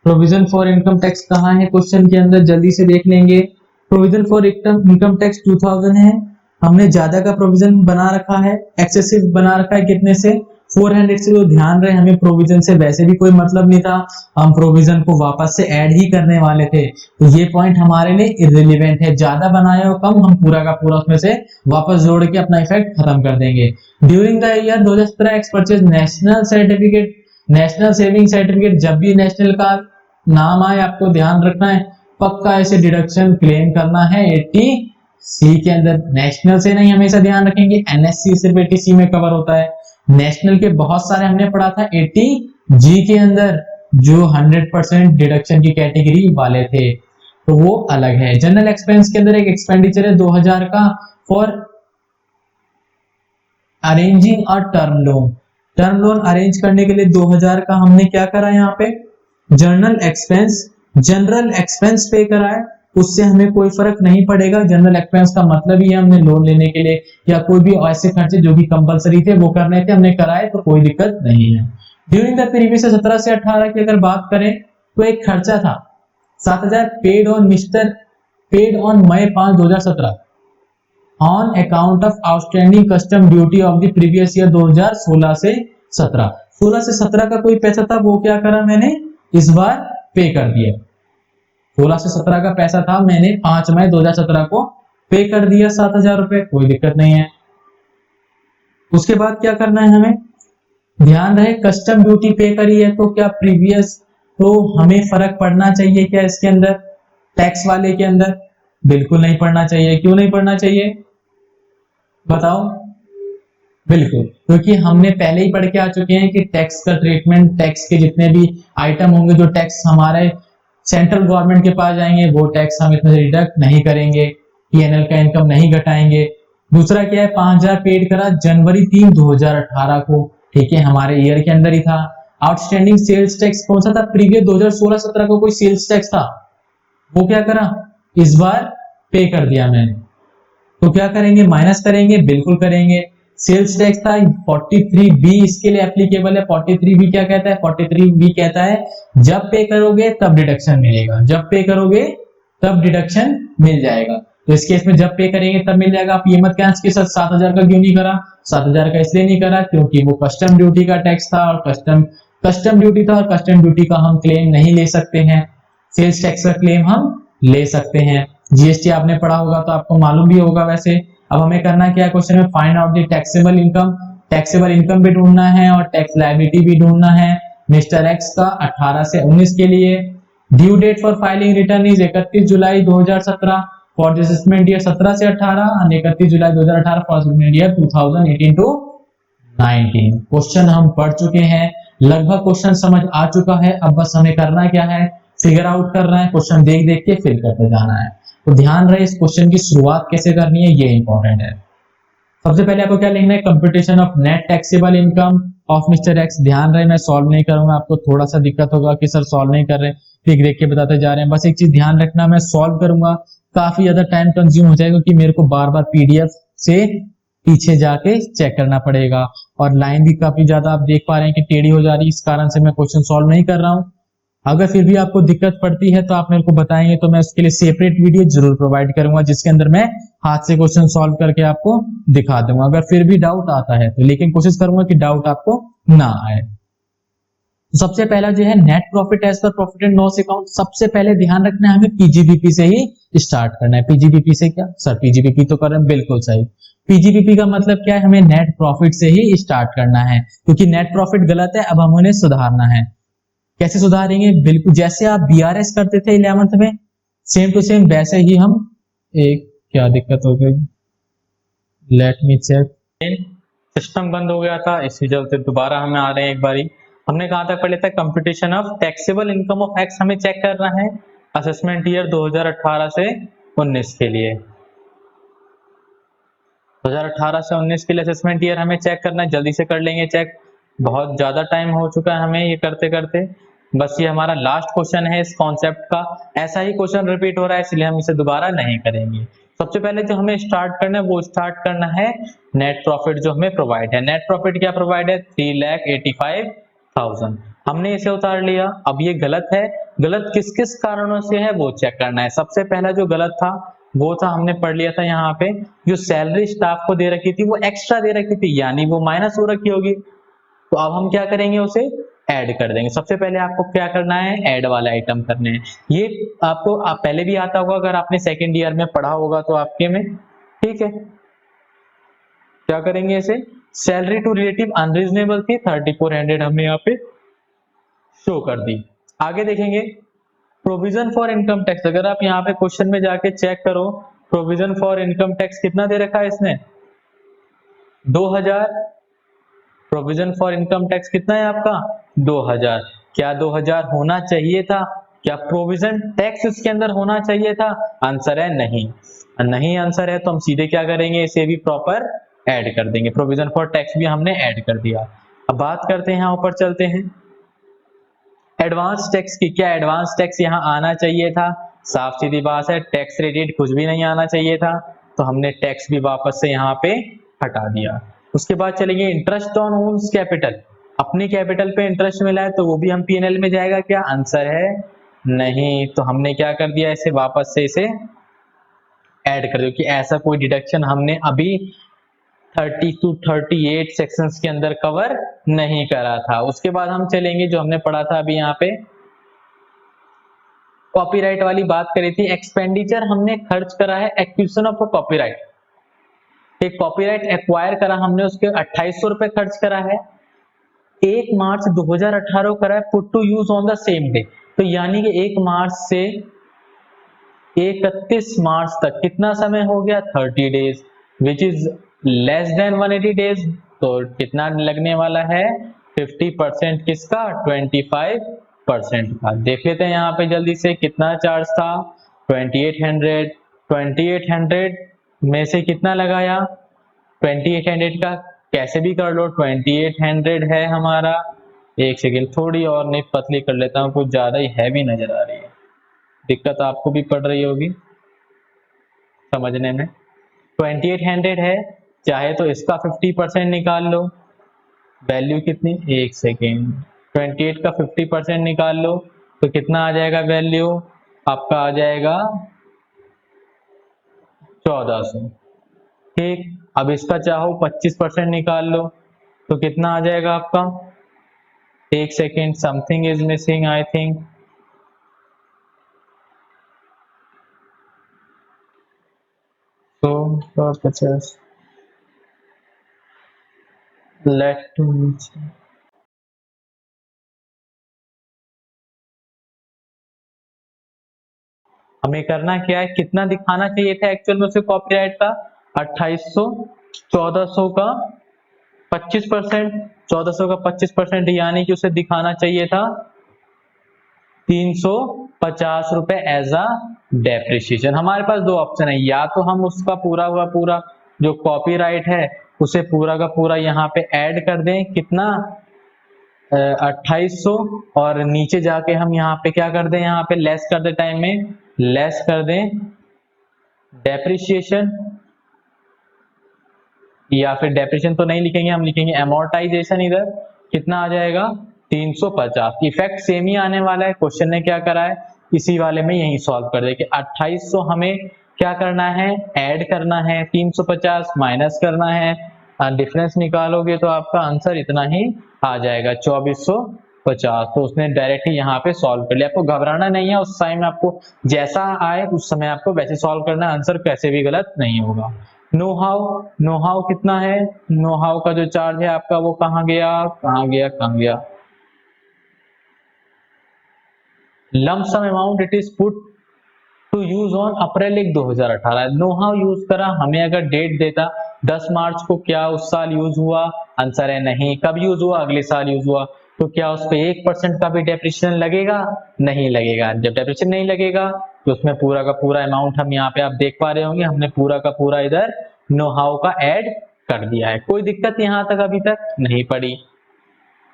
Provision for income tax कहाँ है क्वेश्चन के अंदर, जल्दी से देख लेंगे। प्रोविजन फॉर इनकम टैक्स 2000 है, हमने ज्यादा का प्रोविजन बना रखा है, एक्सेसिव बना रखा है कितने से, 400 से। तो ध्यान रहे हमें प्रोविजन से वैसे भी कोई मतलब नहीं था, हम प्रोविजन को वापस से ऐड ही करने वाले थे, तो ये पॉइंट हमारे लिए इररिलेवेंट है। ज्यादा बनाया हो कम, हम पूरा का पूरा उसमें से वापस जोड़ के अपना इफेक्ट खत्म कर देंगे। During the year 2017 x purchase national certificate, national saving certificate, जब भी नेशनल का नाम आए आपको ध्यान रखना है, पक्का ऐसे डिडक्शन क्लेम करना है 80C के अंदर, नेशनल से नहीं, हमेशा ध्यान रखेंगे एनएससी सिर्फ 80C में कवर होता है। नेशनल के बहुत सारे हमने पढ़ा था 80G के अंदर, जो 100% डिडक्शन की कैटेगरी वाले थे, तो वो अलग है। जनरल एक्सपेंस के अंदर एक एक्सपेंडिचर है 2000 का for arranging a term loan. Term loan arrange करने के लिए 2000 का हमने क्या करा, यहाँ पे जनरल एक्सपेंस पे करा है, उससे हमें कोई फर्क नहीं पड़ेगा। जनरल एक्सपेंस का मतलब ही है हमने लोन लेने के लिए या कोई भी ऐसे खर्चे जो भी कंपलसरी थे वो करने थे, हमने कराए, तो कोई दिक्कत नहीं है। ड्यूरिंग द प्रीवियस 17 से 18 की अगर बात करें तो एक खर्चा था 7000 paid on May 5 2017 on account of outstanding custom duty of the previous year 2016 से 17। 16 से 17 का कोई पैसा था, वो क्या करा मैंने, इस बार पे कर दिया। 16 से 17 का पैसा था, मैंने 5 मई 2017 को पे कर दिया 7000 रुपए, कोई दिक्कत नहीं है। उसके बाद क्या करना है हमें, ध्यान रहे कस्टम ड्यूटी पे करी है तो क्या प्रीवियस, तो हमें फर्क पड़ना चाहिए क्या इसके अंदर, टैक्स वाले के अंदर, बिल्कुल नहीं पड़ना चाहिए। क्यों नहीं पड़ना चाहिए बताओ, बिल्कुल, क्योंकि हमने पहले ही पढ़ के आ चुके हैं कि टैक्स का ट्रीटमेंट, टैक्स के जितने भी आइटम होंगे, जो टैक्स हमारे सेंट्रल गवर्नमेंट के पास जाएंगे, वो टैक्स हम इसमें डिडक्ट नहीं करेंगे, पीएनएल का इनकम नहीं घटाएंगे। दूसरा क्या है, 5000 पेड करा जनवरी 3 2018 को, ठीक है, हमारे ईयर के अंदर ही था। आउटस्टैंडिंग सेल्स टैक्स कौन सा था, प्रीवियस 2016-17 को कोई सेल्स टैक्स था, वो क्या करा, इस बार पे कर दिया मैंने, तो क्या करेंगे, माइनस करेंगे, बिल्कुल करेंगे। सेल्स टैक्स था 43B इसके लिए एप्लीकेबल है। 43B क्या कहता है, 43B कहता है जब पे करोगे तब डिडक्शन मिलेगा, जब पे करोगे तब डिडक्शन मिल जाएगा। तो इस केस में जब पे करेंगे तब मिल जाएगा। आप ये मत कहना कि सर 7,000 का क्यों नहीं करा, 7,000 का इसलिए नहीं करा क्योंकि वो कस्टम ड्यूटी का टैक्स था और कस्टम ड्यूटी था, और कस्टम ड्यूटी का हम क्लेम नहीं ले सकते हैं। सेल्स टैक्स का क्लेम हम ले सकते हैं। जीएसटी आपने पढ़ा होगा तो आपको मालूम भी होगा वैसे। अब हमें करना क्या है क्वेश्चन में, find out the taxable income. Taxable income भी ढूंढना है और टैक्स लायबिलिटी भी ढूंढना है मिस्टर एक्स का 18 से 19 के लिए। Due date for filing return is 31 July 2017 for this assessment year 17 से 18 और 31 July 2018 for assessment year 2018 to 19। Question हम पढ़ चुके हैं, लगभग क्वेश्चन समझ आ चुका है। अब बस हमें करना क्या है, फिगर आउट करना है, क्वेश्चन देख देख के फिल करते जाना है। तो ध्यान रहे इस क्वेश्चन की शुरुआत कैसे करनी है, ये इंपॉर्टेंट है। सबसे पहले आपको क्या लिखना है, computation of net taxable income of mister x. ध्यान रहे मैं सॉल्व नहीं करूंगा, आपको थोड़ा सा दिक्कत होगा कि सर सॉल्व नहीं कर रहे, देख देख के बताते जा रहे हैं। बस एक चीज ध्यान रखना, मैं सॉल्व करूंगा काफी ज्यादा टाइम कंज्यूम हो जाएगा क्योंकि मेरे को बार बार पीडीएफ से पीछे जाके चेक करना पड़ेगा, और लाइन भी काफी ज्यादा आप देख पा रहे हैं कि टेढ़ी हो जा रही है, इस कारण से मैं क्वेश्चन सॉल्व नहीं कर रहा हूं। अगर फिर भी आपको दिक्कत पड़ती है तो आप मेरे को बताएंगे तो मैं उसके लिए सेपरेट वीडियो जरूर प्रोवाइड करूंगा जिसके अंदर मैं हाथ से क्वेश्चन सॉल्व करके आपको दिखा दूंगा। अगर फिर भी डाउट आता है तो, लेकिन कोशिश करूंगा कि डाउट आपको ना आए। तो सबसे पहला जो है net profit as per profit and loss account. सबसे पहले ध्यान रखना है हमें पीजीबीपी से ही स्टार्ट करना है। पीजीबीपी से क्या सर, पीजीबीपी तो कर रहे हैं, बिल्कुल सही। पीजीबीपी का मतलब क्या है, हमें नेट प्रॉफिट से ही स्टार्ट करना है क्योंकि नेट प्रॉफिट गलत है, अब हम उन्हें सुधारना है। कैसे सुधारेंगे, बिल्कुल जैसे आप बीआरएस करते थे 11th में, सेम टू सेम वैसे ही हम, एक क्या दिक्कत हो गई, लेट मी चेक, सिस्टम बंद हो गया था इसी चलते दोबारा हमें आ रहे हैं एक बारी। हमने कहां तक पढ़ लिया था, computation of taxable income of x हमें चेक करना है असेसमेंट ईयर 2018 से 19 के लिए। 2018 से 19 के लिए असेसमेंट ईयर हमें चेक करना है, जल्दी से कर लेंगे चेक, बहुत ज्यादा टाइम हो चुका है हमें ये करते करते। बस ये हमारा लास्ट क्वेश्चन है इस कॉन्सेप्ट का, ऐसा ही क्वेश्चन रिपीट हो रहा है इसलिए हम इसे दोबारा नहीं करेंगे। सबसे पहले जो हमें स्टार्ट करना है वो स्टार्ट करना है नेट प्रॉफिट जो हमें प्रोवाइड है। नेट प्रॉफिट क्या प्रोवाइड है, 3,85,000। हमने इसे उतार लिया। अब ये गलत है, गलत किस किस कारणों से है वो चेक करना है। सबसे पहला जो गलत था वो था, हमने पढ़ लिया था यहाँ पे, जो सैलरी स्टाफ को दे रखी थी वो एक्स्ट्रा दे रखी थी, यानी वो माइनस हो रखी होगी। तो अब हम क्या करेंगे, उसे ऐड कर देंगे। सबसे पहले आपको क्या करना है, ऐड वाला आइटम करने हैं। ये आपको आप पहले भी आता होगा, अगर आपने सेकेंड ईयर में पढ़ा होगा तो आपके में, ठीक है। क्या करेंगे, इसे सैलरी टू रिलेटिव अनरीजनेबल थी 3400 हमने यहाँ पे शो कर दी। आगे देखेंगे प्रोविजन फॉर इनकम टैक्स। अगर आप यहाँ पे क्वेश्चन में जाके चेक करो, प्रोविजन फॉर इनकम टैक्स कितना दे रखा है इसने, 2000। प्रोविजन फॉर इनकम टैक्स कितना है आपका, 2000। क्या 2000 होना चाहिए था, क्या प्रोविजन टैक्स इसके अंदर होना चाहिए था, आंसर है नहीं। नहीं आंसर है तो हम सीधे क्या करेंगे, इसे भी प्रॉपर ऐड कर देंगे। प्रोविजन फॉर टैक्स भी हमने ऐड कर दिया। अब बात करते हैं, यहाँ ऊपर चलते हैं एडवांस टैक्स की। क्या एडवांस टैक्स यहाँ आना चाहिए था, साफ सीधी बात है, टैक्स रेटेड कुछ भी नहीं आना चाहिए था, तो हमने टैक्स भी वापस से यहाँ पे हटा दिया। उसके बाद चलेंगे इंटरेस्ट ऑन ओन्स कैपिटल। अपनी कैपिटल पे इंटरेस्ट मिला है तो वो भी हम पीएनएल में जाएगा क्या, आंसर है नहीं। तो हमने क्या कर दिया, इसे वापस से इसे ऐड कर दिया कि ऐसा कोई डिडक्शन हमने अभी 30 to 38 सेक्शंस के अंदर कवर नहीं करा था। उसके बाद हम चलेंगे, जो हमने पढ़ा था अभी यहाँ पे कॉपीराइट वाली बात करी थी। एक्सपेंडिचर हमने खर्च करा है एक्विजिशन ऑफ कॉपीराइट, एक कॉपीराइट एक्वायर करा हमने, उसके 2800 रुपए खर्च करा है। 1 मार्च 2018 करा है, put to use on the same day. तो यानी कि 1 मार्च से 31 मार्च तक कितना समय हो गया, 30 days, which is less than 180 days. तो कितना लगने वाला है, 50% किसका, 25% का। देख लेते हैं यहाँ पे जल्दी से कितना चार्ज था, 2800। 2800 में से कितना लगाया, 2800 का कैसे भी कर लो, 2800 है हमारा। एक सेकेंड, थोड़ी और नहीं पतली कर लेता हूँ, कुछ ज्यादा ही हैवी नजर आ रही है, दिक्कत आपको भी पड़ रही होगी समझने में। 2800 है, चाहे तो इसका 50% निकाल लो, वैल्यू कितनी, एक सेकेंड, 28 का 50% निकाल लो तो कितना आ जाएगा वैल्यू आपका, आ जाएगा 1400। ठीक, अब इसका चाहो 25% निकाल लो तो कितना आ जाएगा आपका, एक second, something is missing I think. तो 50 लेट हमें करना क्या है, कितना दिखाना चाहिए था एक्चुअल में उसे कॉपीराइट का, 2800, 1400 का 25%, 1400 का 25%, यानी कि उसे दिखाना चाहिए था 350 रुपए एज अ डेप्रिसिएशन। हमारे पास दो ऑप्शन है, या तो हम उसका पूरा हुआ पूरा जो कॉपीराइट है उसे पूरा का पूरा यहाँ पे ऐड कर दें, कितना 2800, और नीचे जाके हम यहाँ पे क्या कर दें, यहाँ पे लेस कर दे, टाइम में लेस कर दें डेप्रिसिएशन, या फिर डेप्रिसिएशन तो नहीं लिखेंगे, हम लिखेंगे एमोर्टाइजेशन। इधर कितना आ जाएगा 350। इफेक्ट सेम ही आने वाला है, क्वेश्चन ने क्या करा है इसी वाले में यही सॉल्व कर दे कि 2800 हमें क्या करना है, ऐड करना है, 350 माइनस करना है, डिफरेंस निकालोगे तो आपका आंसर इतना ही आ जाएगा 2450। तो उसने डायरेक्ट ही यहाँ पे सॉल्व कर लिया। आपको घबराना नहीं है, उस टाइम आपको जैसा आए उस समय आपको वैसे सॉल्व करना है, आंसर कैसे भी गलत नहीं होगा। नो हाउ, नो हाउ कितना है, नो हाउ का जो चार्ज है आपका वो कहाँ गया, कहाँ गया, कहाँ गया, lump sum amount it is put to use on April 1 2018। No how use करा, हमें अगर डेट देता 10 मार्च को, क्या उस साल यूज हुआ, आंसर है नहीं। कब यूज हुआ, अगले साल यूज हुआ, तो क्या उस पे 1% का भी डेप्रिसिएशन लगेगा, नहीं लगेगा। जब डेप्रिसिएशन नहीं लगेगा तो उसमें पूरा का पूरा अमाउंट हम यहाँ पे आप देख पा रहे होंगे, हमने पूरा का पूरा इधर नो हाउ का ऐड कर दिया है। कोई दिक्कत यहाँ तक अभी तक नहीं पड़ी,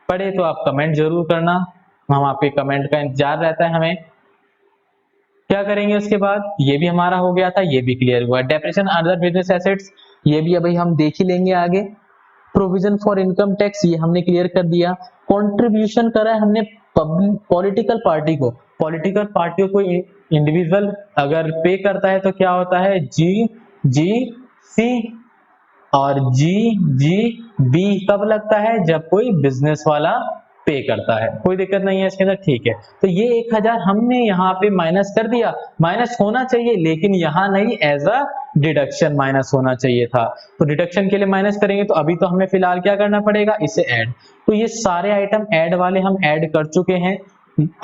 पढ़े तो आप कमेंट जरूर करना, हम आपके कमेंट का इंतजार रहता है हमें। क्या करेंगे उसके बाद, ये भी हमारा हो गया था, ये भी क्लियर हुआ। डेप्रिसिएशन अदर बिजनेस एसेट्स, ये भी अभी हम देख ही लेंगे आगे। प्रोविजन फॉर इनकम टैक्स, ये हमने क्लियर कर दिया। कंट्रीब्यूशन करा है हमने पॉलिटिकल पार्टी को, पॉलिटिकल पार्टियों को इंडिविजुअल अगर पे करता है तो क्या होता है, GGC, और GGB कब लगता है, जब कोई बिजनेस वाला पे करता है। कोई दिक्कत नहीं है इसके अंदर, ठीक है। तो ये 1000 हमने यहाँ पे माइनस कर दिया, माइनस होना चाहिए लेकिन यहाँ नहीं, एज अ डिडक्शन माइनस होना चाहिए था। तो डिडक्शन के लिए माइनस करेंगे, तो अभी तो हमें फिलहाल क्या करना पड़ेगा, इसे ऐड। तो ये सारे आइटम ऐड वाले हम ऐड कर चुके हैं,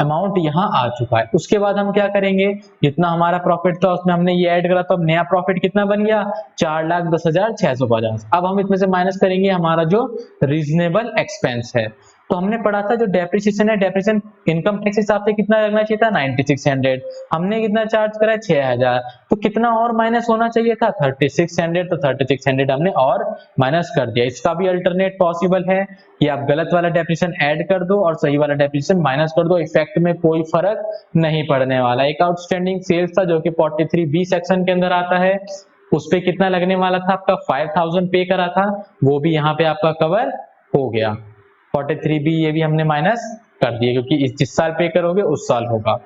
अमाउंट यहाँ आ चुका है। उसके बाद हम क्या करेंगे, जितना हमारा प्रॉफिट था उसमें हमने ये ऐड करा, तो अब नया प्रॉफिट कितना बन गया, 4,10,650। अब हम इसमें से माइनस करेंगे हमारा जो रीजनेबल एक्सपेंस है। तो हमने पढ़ा था जो डेप्रिसिएशन है, डेप्रिसिएशन इनकम टैक्स हिसाब से कितना लगना चाहिए था, 9600। हमने कितना चार्ज करा है, 6000। तो कितना और माइनस होना चाहिए था, 3600। तो 3600 हमने और माइनस कर दिया। इसका भी अल्टरनेट पॉसिबल है कि आप गलत वाला डेप्रिसिएशन ऐड कर दो और सही वाला डेप्रिसिएशन माइनस कर दो, इफेक्ट में कोई फर्क नहीं पड़ने वाला। एक आउटस्टैंडिंग सेल्स था जो कि 43B सेक्शन के अंदर आता है, उस पे कितना लगने वाला था आपका, 5000 पे करा था, वो भी यहाँ पे आपका कवर हो गया। 43B ये भी हमने माइनस कर दिए, क्योंकि जिस साल पे करोगे उस साल होगा।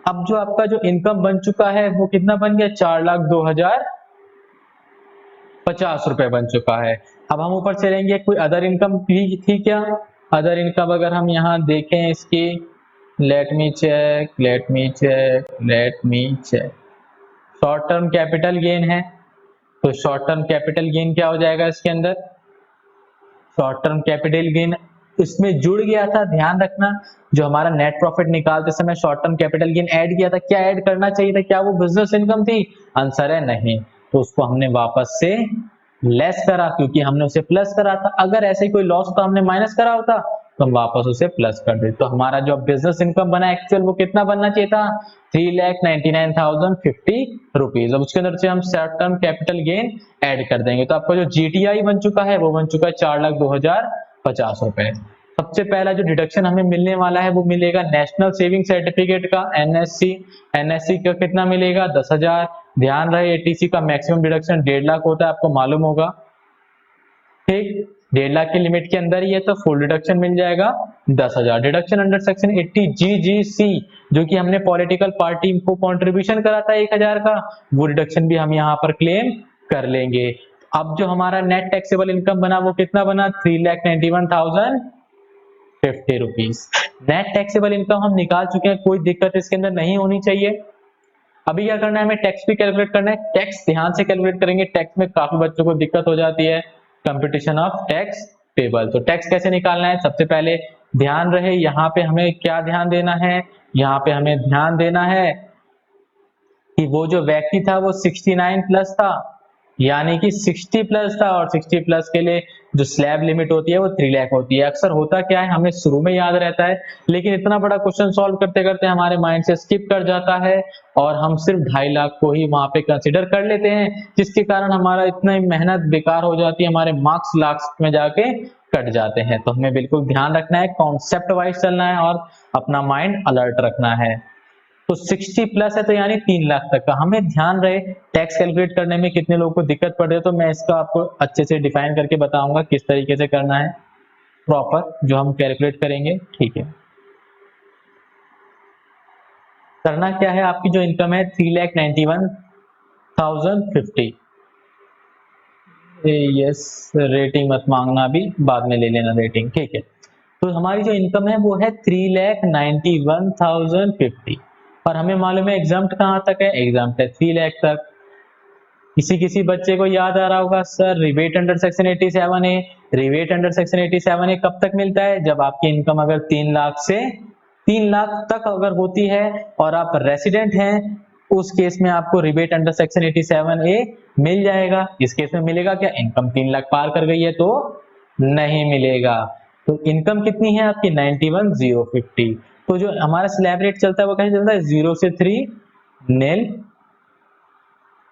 अब जो आपका जो इनकम बन चुका है वो कितना बन गया, 4,02,050 रुपए बन चुका है। अब हम ऊपर चलेंगे, कोई अदर इनकम भी थी क्या, अदर इनकम अगर हम यहाँ देखें इसकी, let me check, let me check, let me check. Short term capital gain है, तो शॉर्ट टर्म कैपिटल गेन क्या हो जाएगा इसके अंदर, शॉर्ट टर्म कैपिटल गेन इसमें जुड़ गया था। ध्यान रखना, जो हमारा नेट प्रॉफिट निकालते समय short term capital gain add किया था, क्या ऐड करना चाहिए था, क्या वो बिजनेस इनकम थी, आंसर है नहीं। तो उसको हमने वापस से लेस करा, क्योंकि हमने उसे प्लस करा था। अगर ऐसे कोई लॉस होता हमने माइनस करा होता तो हम वापस उसे प्लस कर देते। तो हमारा जो बिजनेस इनकम बना एक्चुअल वो कितना बनना चाहिए था, 3,99,050 रुपीज। अब उसके अंदर से हम short term capital gain add कर देंगे, तो आपका जो GTI बन चुका है वो बन चुका है 4,02,050 रुपए। सबसे पहला जो डिडक्शन हमें मिलने वाला है वो मिलेगा नेशनल सेविंग सर्टिफिकेट का, NSC का कितना मिलेगा, 10,000। ध्यान रहे ATC का मैक्सिमम डिडक्शन 1.5 लाख होता है, आपको मालूम होगा, ठीक। 1.5 लाख की लिमिट के अंदर ही है तो फुल डिडक्शन मिल जाएगा 10,000। डिडक्शन अंडर सेक्शन 80 GGC जो कि हमने पॉलिटिकल पार्टी को कंट्रीब्यूशन करा था 1,000 का, वो डिडक्शन भी हम यहाँ पर क्लेम कर लेंगे। अब जो हमारा नेट टैक्सेबल इनकम बना वो कितना बना, 3,91,050 रुपीज। नेट टैक्सेबल इनकम हम निकाल चुके हैं, कोई दिक्कत इसके अंदर नहीं होनी चाहिए। अभी क्या करना है, हमें टैक्स भी कैलकुलेट करना है। टैक्स ध्यान से कैलकुलेट करेंगे, टैक्स में काफी बच्चों को दिक्कत हो जाती है, कंपटीशन ऑफ टैक्स पेबल। तो टैक्स कैसे निकालना है, सबसे पहले ध्यान रहे यहाँ पे हमें क्या ध्यान देना है, यहाँ पे हमें ध्यान देना है कि वो जो व्यक्ति था वो 69 प्लस था, यानी कि 60 प्लस था, और 60 प्लस के लिए जो स्लैब लिमिट होती है वो 3 लाख होती है। अक्सर होता क्या है, हमें शुरू में याद रहता है लेकिन इतना बड़ा क्वेश्चन सॉल्व करते करते हमारे माइंड से स्किप कर जाता है और हम सिर्फ 2.5 लाख को ही वहां पे कंसिडर कर लेते हैं, जिसके कारण हमारा इतना मेहनत बेकार हो जाती है, हमारे मार्क्स लास्ट में जाके कट जाते हैं। तो हमें बिल्कुल ध्यान रखना है, कॉन्सेप्ट वाइज चलना है और अपना माइंड अलर्ट रखना है। तो 60 प्लस है तो यानी 3 लाख तक का। हमें ध्यान रहे टैक्स कैलकुलेट करने में कितने लोगों को दिक्कत पड़ रही है, तो मैं इसका आपको अच्छे से डिफाइन करके बताऊंगा किस तरीके से करना है प्रॉपर जो हम कैलकुलेट करेंगे। ठीक है, करना क्या है, आपकी जो इनकम है 3,91,050। यस, रेटिंग मत मांगना, अभी बाद में ले लेना रेटिंग, ठीक है। तो हमारी जो इनकम है वो है 3,91,050 और हमें मालूम है एग्जाम्प्ट कहाँ तक है, एग्जाम्प्ट है 3 लाख तक। किसी बच्चे को याद आ रहा होगा, सर रिबेट अंडर सेक्शन 87 है, रिबेट अंडर सेक्शन 87 है कब तक मिलता है, जब आपकी इनकम अगर 3 लाख से 3 लाख तक अगर होती है और आप रेसिडेंट हैं, उस केस में आपको रिबेट अंडर सेक्शन 87A मिल जाएगा। इस केस में मिलेगा क्या, इनकम 3 लाख पार कर गई है तो नहीं मिलेगा। तो इनकम कितनी है आपकी 91,050। तो जो हमारा स्लैब रेट चलता है वो कैसे चलता है, 0 से 3 नील,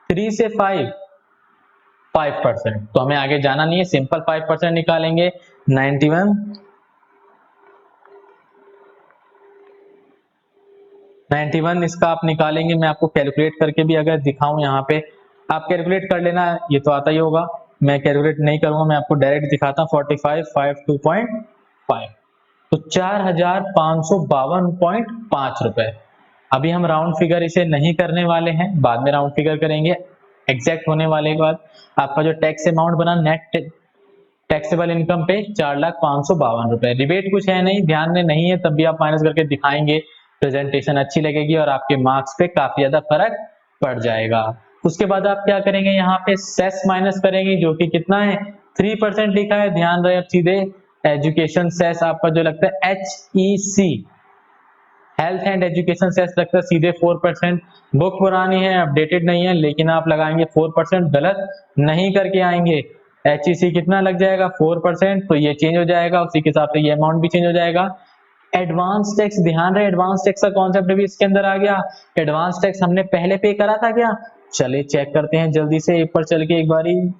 3 से 5% तो हमें आगे जाना नहीं है, सिंपल 5% निकालेंगे। 91 इसका आप निकालेंगे, मैं आपको कैलकुलेट करके भी अगर दिखाऊं यहाँ पे, आप कैलकुलेट कर लेना, ये तो आता ही होगा, मैं कैलकुलेट नहीं करूंगा, मैं आपको डायरेक्ट दिखाता हूँ। 45,552.5 तो 4,552.5 रुपए। अभी हम राउंड फिगर इसे नहीं करने वाले हैं, बाद में राउंड फिगर करेंगे एग्जैक्ट होने वाले के बाद। आपका जो टैक्स अमाउंट बना नेट टैक्सेबल इनकम पे 4,552 रुपए। रिबेट कुछ है नहीं, ध्यान में नहीं है, तब भी आप माइनस करके दिखाएंगे, प्रेजेंटेशन अच्छी लगेगी और आपके मार्क्स पे काफी ज्यादा फर्क पड़ जाएगा। उसके बाद आप क्या करेंगे, यहाँ पे सेस माइनस करेंगे जो कि कितना है 3% लिखा है, ध्यान रहे। अब सीधे एजुकेशन सेस आपका जो लगता है HEC health and education cess लगता है सीधे 4%। बुक पुरानी है, अपडेटेड नहीं है, लेकिन आप लगाएंगे 4%, गलत नहीं करके आएंगे। HEC कितना लग जाएगा 4%, तो ये चेंज हो जाएगा, उसी के हिसाब से ये अमाउंट भी चेंज हो जाएगा। एडवांस टैक्स, ध्यान रहे एडवांस टैक्स का कॉन्सेप्ट भी इसके अंदर आ गया। एडवांस टैक्स हमने पहले पे करा था क्या, चलिए चेक करते हैं जल्दी से ऊपर चल के एक बारी।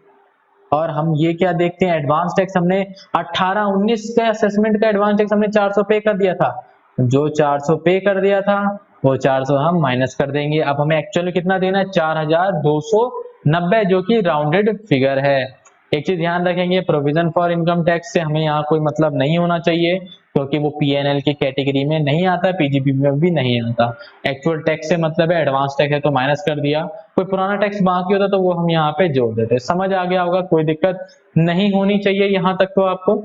और हम ये क्या देखते हैं, एडवांस टैक्स हमने 18-19 के असेसमेंट का एडवांस टैक्स हमने 400 पे कर दिया था। जो 400 पे कर दिया था वो 400 हम माइनस कर देंगे। अब हमें एक्चुअली कितना देना है, 4,290 जो कि राउंडेड फिगर है। एक चीज ध्यान रखेंगे, प्रोविजन फॉर इनकम टैक्स से हमें यहाँ कोई मतलब नहीं होना चाहिए, क्योंकि वो PNL की कैटेगरी में नहीं आता, PGP में भी नहीं आता। एक्चुअल टैक्स से मतलब है एडवांस टैक्स है तो माइनस कर दिया, कोई पुराना टैक्स बाकी होता तो वो हम यहाँ पे जोड़ देते। समझ आ गया होगा, कोई दिक्कत नहीं होनी चाहिए यहाँ तक तो आपको।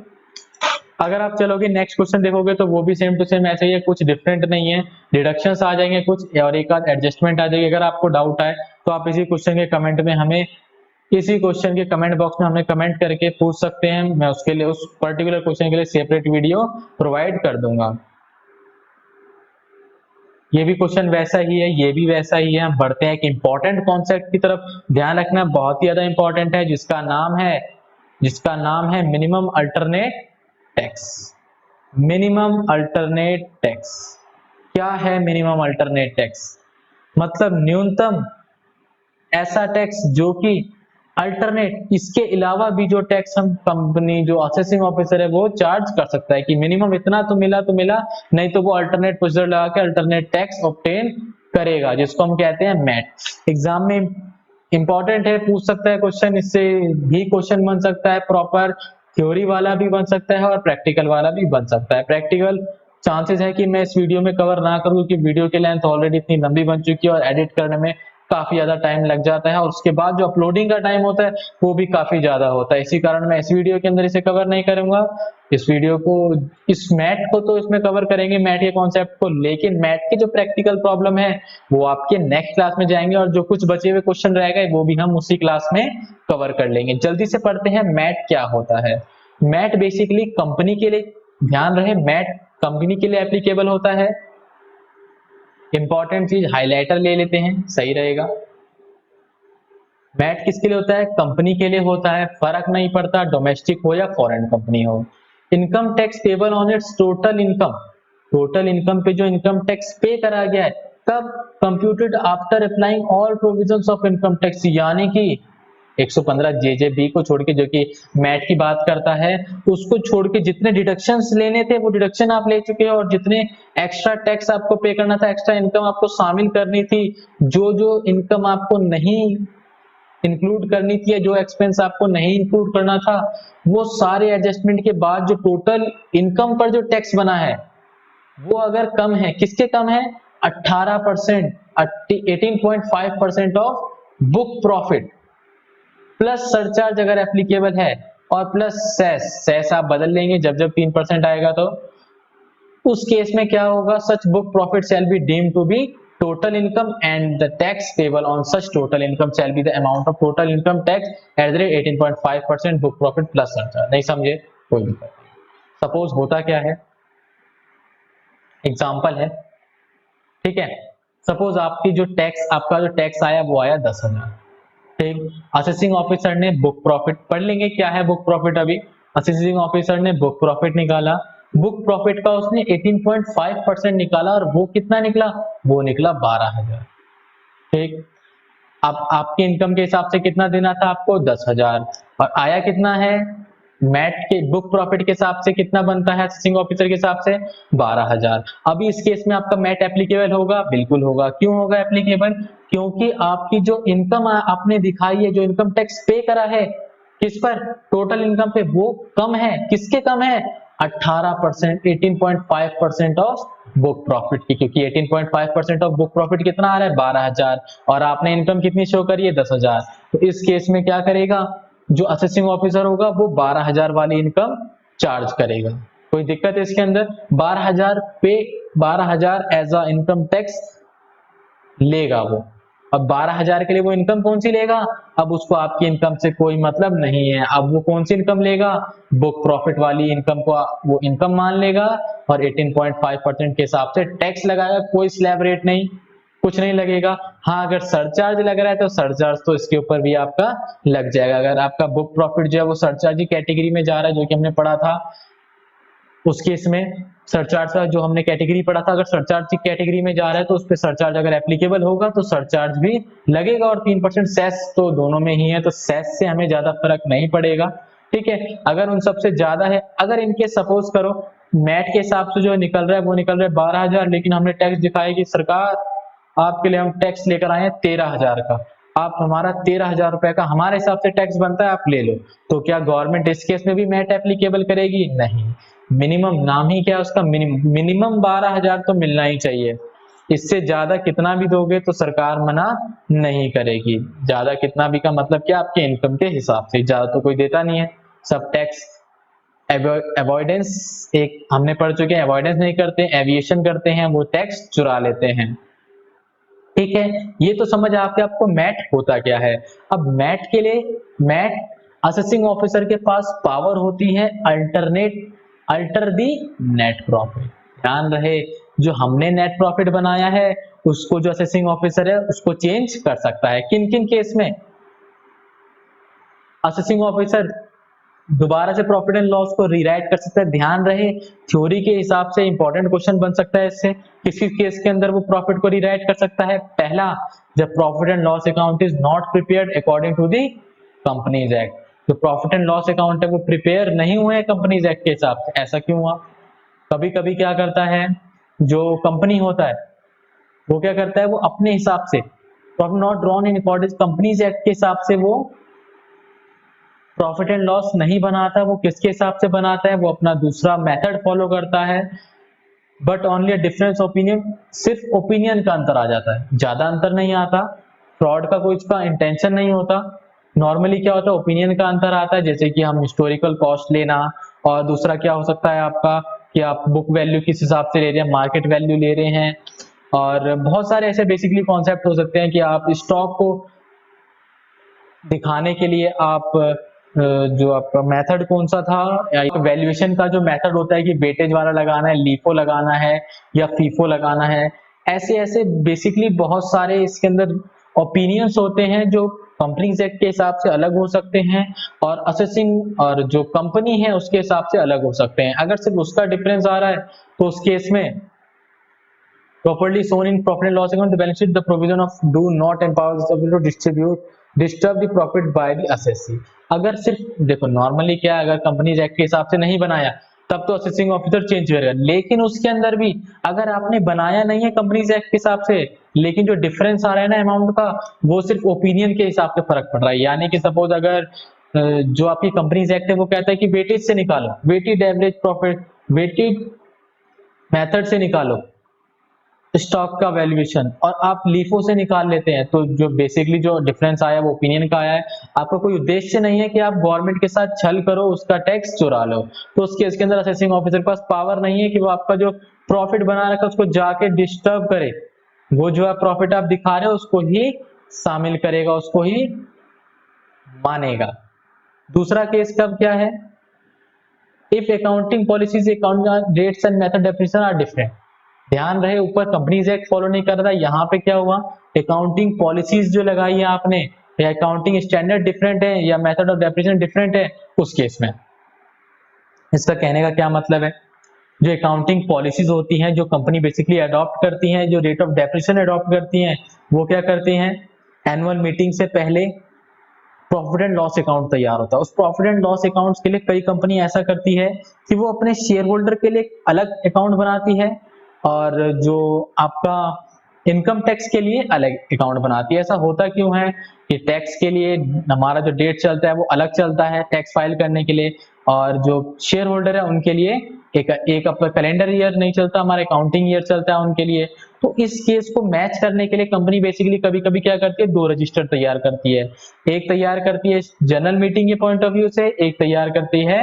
अगर आप चलोगे नेक्स्ट क्वेश्चन देखोगे तो वो भी सेम टू सेम ऐसे ही है, कुछ डिफरेंट नहीं है, डिडक्शंस आ जाएंगे कुछ और एक आध एडजस्टमेंट आ जाएगी। अगर आपको डाउट आए तो आप इसी क्वेश्चन के कमेंट में हमें, इसी क्वेश्चन के कमेंट बॉक्स में हमें कमेंट करके पूछ सकते हैं, मैं उसके लिए उस पर्टिकुलर क्वेश्चन के लिए सेपरेट वीडियो प्रोवाइड कर दूंगा। ये भी क्वेश्चन वैसा ही है, ये भी वैसा ही है। हम बढ़ते हैं एक इंपॉर्टेंट कॉन्सेप्ट की तरफ, ध्यान रखना बहुत ही ज्यादा इंपॉर्टेंट है, जिसका नाम है minimum alternate tax. Minimum alternate tax क्या है, मिनिमम अल्टरनेट टैक्स मतलब न्यूनतम ऐसा टैक्स जो कि अल्टरनेट, इसके अलावा भी जो टैक्स हम कंपनी जो असेसिंग ऑफिसर है वो चार्ज कर सकता है, कि मिनिमम इतना तो मिला, नहीं तो वो अल्टरनेट प्रोसीजर लगा के अल्टरनेट टैक्स ऑब्टेन करेगा, जिसको हम कहते हैं मैट। एग्जाम में इंपॉर्टेंट है, पूछ सकता है क्वेश्चन, इससे भी क्वेश्चन बन सकता है प्रॉपर थ्योरी वाला भी बन सकता है और प्रैक्टिकल वाला भी बन सकता है। प्रैक्टिकल चांसेस है कि मैं इस वीडियो में कवर ना करूं क्योंकि वीडियो की लेंथ ऑलरेडी इतनी लंबी बन चुकी है और एडिट करने में काफी ज्यादा टाइम लग जाता है और उसके बाद जो अपलोडिंग का टाइम होता है वो भी काफी ज्यादा होता है। इसी कारण मैं इस वीडियो के अंदर इसे कवर नहीं करूंगा। इस वीडियो को, इस मैट को तो इसमें कवर करेंगे, मैट के कॉन्सेप्ट को, लेकिन मैट की जो प्रैक्टिकल प्रॉब्लम है वो आपके नेक्स्ट क्लास में जाएंगे और जो कुछ बचे हुए क्वेश्चन रहेगा वो भी हम उसी क्लास में कवर कर लेंगे। जल्दी से पढ़ते हैं मैट क्या होता है। मैट बेसिकली कंपनी के लिए, ध्यान रहे, मैट कंपनी के लिए एप्लीकेबल होता है। इंपॉर्टेंट चीज हाइलाइटर ले लेते हैं, सही रहेगा। मैट किसके लिए होता है? कंपनी के लिए होता है, फर्क नहीं पड़ता डोमेस्टिक हो या फॉरेन कंपनी हो। Income tax payable on it's total income, total income पे जो इनकम टैक्स पे करा गया है कब? Computed after applying all provisions of income tax, यानी कि 115 जेजेबी को छोड़ के, जो कि मैट की बात करता है, उसको छोड़ के जितने डिडक्शंस लेने थे वो डिडक्शन आप ले चुके हो और जितने एक्स्ट्रा टैक्स आपको पे करना था, एक्स्ट्रा इनकम आपको शामिल करनी थी, जो जो इनकम आपको नहीं इंक्लूड करनी थी, जो एक्सपेंस आपको नहीं इंक्लूड करना था, वो सारे एडजस्टमेंट के बाद जो टोटल इनकम पर जो टैक्स बना है वो अगर कम है, किसके कम है? 18%, 18.5% of book profit plus surcharge अगर एप्लीकेबल है और प्लस सेस, सेस आप बदल लेंगे जब जब 3% आएगा तो उस केस में क्या होगा? Such book profit shall be deemed to be total income and the tax payable on such total income shall be the amount of total income tax at the rate 18.5% book profit plus surcharge। नहीं समझे? कोई दिक्कत नहीं। Suppose होता क्या है, example है, ठीक है। सपोज आपकी जो टैक्स, आपका जो टैक्स आया वो आया 10,000, ठीक। असेसिंग ऑफिसर ने बुक प्रॉफिट, पढ़ लेंगे क्या है बुक प्रॉफिट अभी। असेसिंग ऑफिसर ने बुक प्रॉफिट निकाला, बुक प्रॉफिट का उसने 18.5% निकाला और वो कितना निकला? वो निकला 12,000, ठीक। अब आपके इनकम के हिसाब से कितना देना था आपको? 10,000, और आया कितना है? मैट के बुक प्रॉफिट के हिसाब से कितना बनता है असेसिंग ऑफिसर के हिसाब से? 12,000। अभी इस केस में आपका मैट एप्लीकेबल होगा? बिल्कुल होगा। क्यों होगा एप्लीकेबल? क्योंकि आपकी जो इनकम आपने दिखाई है, जो इनकम टैक्स पे करा है किस पर? टोटल इनकम पे, वो कम है। किसके कम है? 18%, 18.5% ऑफ बुक प्रॉफिट की, क्योंकि 18.5% ऑफ बुक प्रॉफिट कितना आ रहा है? 12,000, और आपने इनकम कितनी शो करी है? 10,000। तो इस केस में क्या करेगा जो असेसिंग ऑफिसर होगा? वो 12,000 वाली इनकम चार्ज करेगा। कोई दिक्कत है इसके अंदर? 12,000 पे, 12,000 एज अ इनकम टैक्स लेगा वो। अब 12,000 के लिए वो इनकम कौन सी लेगा? अब उसको आपकी इनकम से कोई मतलब नहीं है। अब वो कौन सी इनकम लेगा? बुक प्रॉफिट वाली इनकम को वो इनकम मान लेगा और 18.5% के हिसाब से टैक्स लगाएगा। कोई स्लैब रेट नहीं, कुछ नहीं लगेगा। हाँ, अगर सरचार्ज लग रहा है तो सरचार्ज तो इसके ऊपर भी आपका लग जाएगा। अगर आपका बुक प्रॉफिट जो है वो सरचार्ज की कैटेगरी में जा रहा है, जो कि हमने पढ़ा था उस केस में, सरचार्ज का जो हमने कैटेगरी पढ़ा था, अगर सरचार्ज की कैटेगरी में जा रहा है तो उस पर सरचार्ज अगर एप्लीकेबल होगा तो सरचार्ज भी लगेगा, और 3% सेस तो दोनों में ही है, तो सेस से हमें ज्यादा फर्क नहीं पड़ेगा, ठीक है। अगर उन सबसे ज्यादा है, अगर इनके सपोज करो मैट के हिसाब से जो निकल रहा है वो निकल रहा है 12,000, लेकिन हमने टैक्स दिखाया कि सरकार आपके लिए हम टैक्स लेकर आए हैं 13,000 का, आप हमारा 13,000 रुपए का हमारे हिसाब से टैक्स बनता है, आप ले लो, तो क्या गवर्नमेंट इस केस में भी मैट एप्लीकेबल करेगी? नहीं। मिनिमम, नाम ही क्या है उसका, मिनिमम 12,000 तो मिलना ही चाहिए। इससे ज्यादा कितना भी दोगे तो सरकार मना नहीं करेगी। ज्यादा कितना भी का मतलब क्या? आपके इनकम के हिसाब से, ज्यादा तो कोई देता नहीं है। सब टैक्स अवॉइडेंस, एक हमने पढ़ चुके हैं, अवॉइडेंस नहीं करते, एविएशन करते हैं, वो टैक्स चुरा लेते हैं, ठीक है। ये तो समझ आपके आपको मैट होता क्या है। अब मैट के लिए, मैट असेसिंग ऑफिसर के पास पावर होती है अल्टर दी नेट प्रॉफिट। ध्यान रहे, जो हमने नेट प्रॉफिट बनाया है उसको जो असेसिंग ऑफिसर है उसको चेंज कर सकता है। किन किन केस में? असेसिंग ऑफिसर दोबारा से प्रॉफिट एंड लॉस को रीराइट कर सकता है। ध्यान रहे, थ्योरी के हिसाब से इंपॉर्टेंट क्वेश्चन बन सकता है इससे। किसी केस के अंदर वो प्रॉफिट को रीराइट कर सकता है? पहला, जब profit and loss account is not prepared according to the companies act. जो प्रॉफिट एंड लॉस अकाउंट है वो प्रिपेयर नहीं हुए कंपनीज एक्ट के हिसाब से। ऐसा क्यों हुआ? कभी कभी क्या करता है जो कंपनी होता है वो क्या करता है, वो अपने हिसाब से profit not drawn in according companies act के हिसाब से वो प्रॉफिट एंड लॉस नहीं बनाता, वो किसके हिसाब से बनाता है, वो अपना दूसरा मेथड फॉलो करता है, but only a difference opinion, सिर्फ ओपिनियन का अंतर आ जाता है, ज्यादा अंतर नहीं आता, फ्रॉड का कोई इसका इंटेंशन नहीं होता। नॉर्मली क्या होता है, ओपिनियन का अंतर आता है, जैसे कि हम हिस्टोरिकल कॉस्ट लेना, और दूसरा क्या हो सकता है आपका कि आप बुक वैल्यू किस हिसाब से ले रहे हैं, मार्केट वैल्यू ले रहे हैं, और बहुत सारे ऐसे बेसिकली कॉन्सेप्ट हो सकते हैं कि आप स्टॉक को दिखाने के लिए आप जो आपका मेथड कौन सा था, या वैल्यूएशन का जो मेथड होता है कि वेटेज वाला लगाना है, लीफो लगाना है या फीफो लगाना है, ऐसे ऐसे बेसिकली बहुत सारे इसके अंदर ओपिनियंस होते हैं जो कंपनीज एक्ट के हिसाब से अलग हो सकते हैं, और असेसिंग और जो कंपनी है उसके हिसाब से अलग हो सकते हैं। अगर सिर्फ उसका डिफरेंस आ रहा है तो उस केस में properly shown in profit and loss account the balance sheet the provision of do not empower the subsidiary to distribute disturb the profit by the assessee। अगर सिर्फ देखो नॉर्मली क्या है, अगर कंपनीज एक्ट के हिसाब से नहीं बनाया तब तो असेसिंग ऑफिसर चेंज करेगा, लेकिन उसके अंदर भी अगर आपने बनाया नहीं है कंपनीज एक्ट के हिसाब से, लेकिन जो डिफरेंस आ रहा है ना अमाउंट का, वो सिर्फ ओपिनियन के हिसाब से फर्क पड़ रहा है। यानी कि सपोज अगर जो आपकी कंपनीज एक्ट है वो कहता है कि वेटेज से निकालो, weighted average profit, weighted method से निकालो स्टॉक का वैल्यूएशन, और आप लीफो से निकाल लेते हैं, तो जो बेसिकली जो डिफरेंस आया वो ओपिनियन का आया है। आपका कोई उद्देश्य नहीं है कि आप गवर्नमेंट के साथ छल करो, उसका टैक्स चुरा लो, तो उस केस के अंदर असेसिंग ऑफिसर के पास पावर नहीं है कि वो आपका जो प्रॉफिट बना रखा है उसको जाके डिस्टर्ब करे, वो जो है प्रॉफिट आप दिखा रहे हो उसको ही शामिल करेगा, उसको ही मानेगा। दूसरा केस कब क्या है, if accounting policies accounting rates and method definition are different. ध्यान रहे ऊपर कंपनीज एक्ट फॉलो नहीं कर रहा, यहाँ पे क्या हुआ, अकाउंटिंग पॉलिसीज जो लगाई है आपने, या अकाउंटिंग स्टैंडर्ड डिफरेंट है, या मेथड ऑफ डेफिनेशन डिफरेंट है, उस केस में इसका कहने का क्या मतलब है, जो अकाउंटिंग पॉलिसीज होती हैं जो कंपनी बेसिकली अडॉप्ट करती हैं, जो रेट ऑफ डेप्रिसिएशन अडॉप्ट करती हैं, वो क्या करती हैं, एनुअल मीटिंग से पहले प्रॉफिट एंड लॉस अकाउंट तैयार होता है। उस प्रॉफिट एंड लॉस अकाउंट्स के लिए कई कंपनी ऐसा करती है कि वो अपने शेयर होल्डर के लिए अलग अकाउंट बनाती है, और जो आपका इनकम टैक्स के लिए अलग अकाउंट बनाती है। ऐसा होता क्यों है कि टैक्स के लिए हमारा जो डेट चलता है वो अलग चलता है टैक्स फाइल करने के लिए, और जो शेयर होल्डर है उनके लिए एक अपना कैलेंडर ईयर नहीं चलता, हमारा अकाउंटिंग ईयर चलता है उनके लिए। तो इस केस को मैच करने के लिए कंपनी बेसिकली कभी कभी क्या करती है, दो रजिस्टर तैयार करती है, एक तैयार करती है जनरल मीटिंग के पॉइंट ऑफ व्यू से, एक तैयार करती है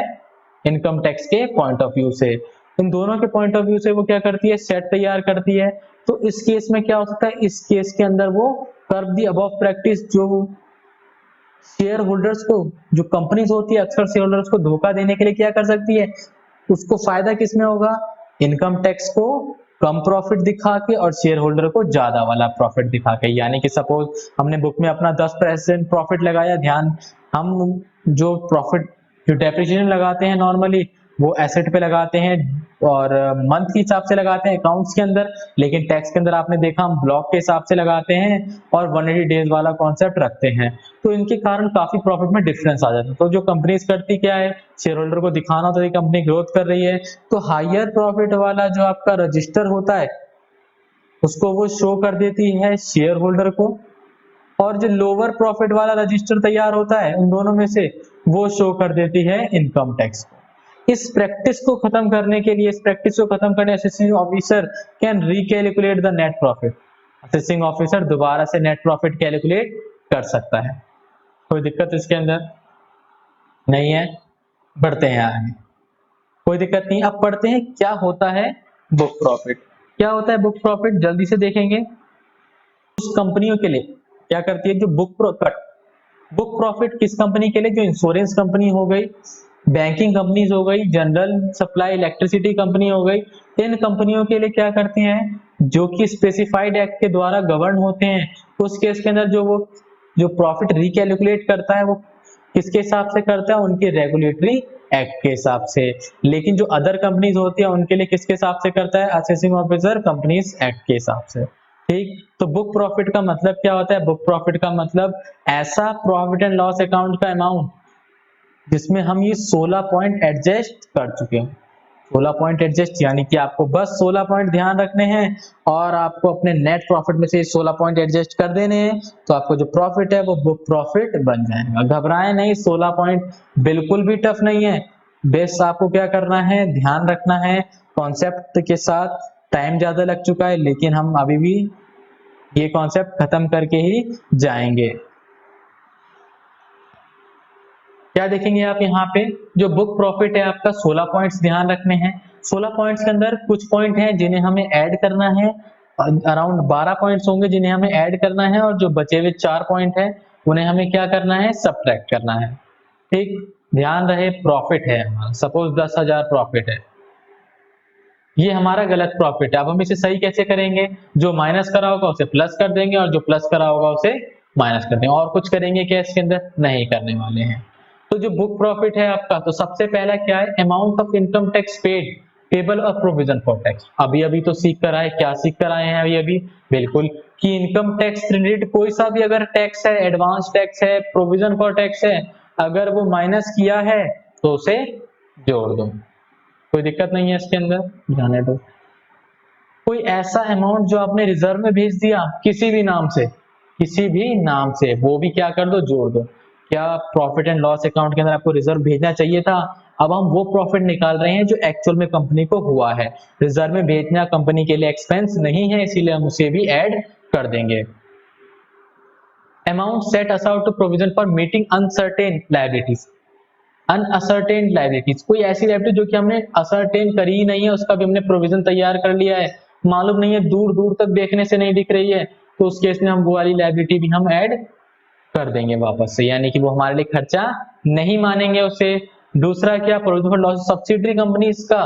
इनकम टैक्स के पॉइंट ऑफ व्यू से। इन दोनों के पॉइंट ऑफ व्यू से वो क्या करती है, सेट तैयार करती है। तो इस केस में क्या हो सकता है, इस केस के अंदर वो कर्व दी अबव प्रैक्टिस, जो शेयर होल्डर्स को, जो कंपनीज होती है अक्सर शेयर होल्डर्स को धोखा देने के लिए क्या कर सकती है, उसको फायदा किसमें होगा, इनकम टैक्स को कम प्रॉफिट दिखा के और शेयर होल्डर को ज्यादा वाला प्रॉफिट दिखा के। यानी कि सपोज हमने बुक में अपना 10% प्रॉफिट लगाया, ध्यान हम जो प्रॉफिट जो डेप्रिसिएशन लगाते हैं नॉर्मली वो एसेट पे लगाते हैं और मंथ के हिसाब से लगाते हैं अकाउंट्स के अंदर, लेकिन टैक्स के अंदर आपने देखा हम ब्लॉक के हिसाब से लगाते हैं और 180 डेज वाला कॉन्सेप्ट रखते हैं। तो इनके कारण काफी प्रॉफिट में डिफरेंस आ जाता है। तो जो कंपनीज करती क्या है, शेयर होल्डर को दिखाना होता है कि कंपनी ग्रोथ कर रही है, तो हायर प्रॉफिट वाला जो आपका रजिस्टर होता है उसको वो शो कर देती है शेयर होल्डर को, और जो लोअर प्रॉफिट वाला रजिस्टर तैयार होता है उन दोनों में से वो शो कर देती है इनकम टैक्स को। इस प्रैक्टिस को खत्म करने के लिए, इस प्रैक्टिस को खत्म करने assessing officer can recalculate the net profit. Assessing officer दोबारा से नेट प्रॉफिट कैलकुलेट कर सकता है। कोई दिक्कत इसके अंदर नहीं है, बढ़ते हैं आगे, कोई दिक्कत नहीं। अब पढ़ते हैं क्या होता है बुक प्रॉफिट। क्या होता है बुक प्रॉफिट, जल्दी से देखेंगे। उस कंपनियों के लिए क्या करती है जो बुक प्रॉफिट किस कंपनी के लिए, जो इंश्योरेंस कंपनी हो गई, बैंकिंग कंपनीज हो गई, जनरल सप्लाई इलेक्ट्रिसिटी कंपनी हो गई, इन कंपनियों के लिए क्या करती हैं जो कि स्पेसिफाइड एक्ट के द्वारा गवर्न होते हैं। उस केस के अंदर जो प्रॉफिट रिकैलकुलेट करता है वो किसके हिसाब से करता है, उनके रेगुलेटरी एक्ट के हिसाब से। लेकिन जो अदर कंपनीज होती है उनके लिए किसके हिसाब से करता है, असेसिंग ऑफिसर कंपनीज एक्ट के हिसाब से। ठीक, तो बुक प्रॉफिट का मतलब क्या होता है, बुक प्रॉफिट का मतलब ऐसा प्रॉफिट एंड लॉस अकाउंट का अमाउंट जिसमें हम ये 16 पॉइंट एडजस्ट कर चुके हैं। 16 पॉइंट एडजस्ट, यानी कि आपको बस 16 पॉइंट ध्यान रखने हैं और आपको अपने नेट प्रॉफिट में से 16 पॉइंट एडजस्ट कर देने हैं, तो आपको जो प्रॉफिट है वो बुक प्रॉफिट बन जाएगा। घबराएं नहीं, 16 पॉइंट बिल्कुल भी टफ नहीं है। बेस आपको क्या करना है, ध्यान रखना है कॉन्सेप्ट के साथ। टाइम ज्यादा लग चुका है लेकिन हम अभी भी ये कॉन्सेप्ट खत्म करके ही जाएंगे। क्या देखेंगे आप यहाँ पे, जो बुक प्रॉफिट है आपका 16 पॉइंट्स ध्यान रखने हैं। 16 पॉइंट्स के अंदर कुछ पॉइंट हैं जिन्हें हमें ऐड करना है, अराउंड 12 पॉइंट्स होंगे जिन्हें हमें ऐड करना है, और जो बचे हुए 4 पॉइंट है उन्हें हमें क्या करना है, सब्ट्रैक्ट करना है। ठीक, ध्यान रहे प्रॉफिट है हमारा, सपोज 10,000 प्रॉफिट है, ये हमारा गलत प्रॉफिट है। अब हम इसे सही कैसे करेंगे, जो माइनस करा होगा उसे प्लस कर देंगे और जो प्लस करा होगा उसे माइनस कर देंगे, और कुछ करेंगे क्या इसके अंदर, नहीं करने वाले हैं। तो जो बुक प्रॉफिट है आपका, तो सबसे पहला क्या है, amount of income tax paid payable और प्रोविजन फॉर टैक्स। अभी अभी तो सीख कर आए, क्या सीख कर आए हैं अभी अभी, बिल्कुल कि इनकम टैक्स रिलेटेड कोई सा भी अगर टैक्स है, एडवांस टैक्स है, प्रोविजन फॉर टैक्स है, अगर वो माइनस किया है तो उसे जोड़ दो, कोई दिक्कत नहीं है इसके अंदर, जाने दो। कोई ऐसा अमाउंट जो आपने रिजर्व में भेज दिया किसी भी नाम से, किसी भी नाम से, वो भी क्या कर दो, जोड़ दो। क्या प्रॉफिट एंड लॉस अकाउंट के अंदर आपको रिजर्व भेजना चाहिए था, अब हम वो प्रॉफिट निकाल रहे हैं जो एक्चुअल में कंपनी को हुआ है। रिजर्व में भेजना कंपनी के लिए एक्सपेंस नहीं है, इसीलिए हम उसे भी ऐड कर देंगे। Amount set aside to provision for meeting uncertain liabilities. Unascertained liabilities, कोई ऐसी लायबिलिटी जो कि हमने असर्टेन करी ही नहीं है, उसका भी हमने प्रोविजन तैयार कर लिया है, मालूम नहीं है, दूर दूर तक देखने से नहीं दिख रही है, तो उस केस में हम वो वाली लायबिलिटी भी हम ऐड कर देंगे वापस से, यानी कि वो हमारे लिए खर्चा नहीं मानेंगे उसे। दूसरा क्या, provision for loss, subsidiary company का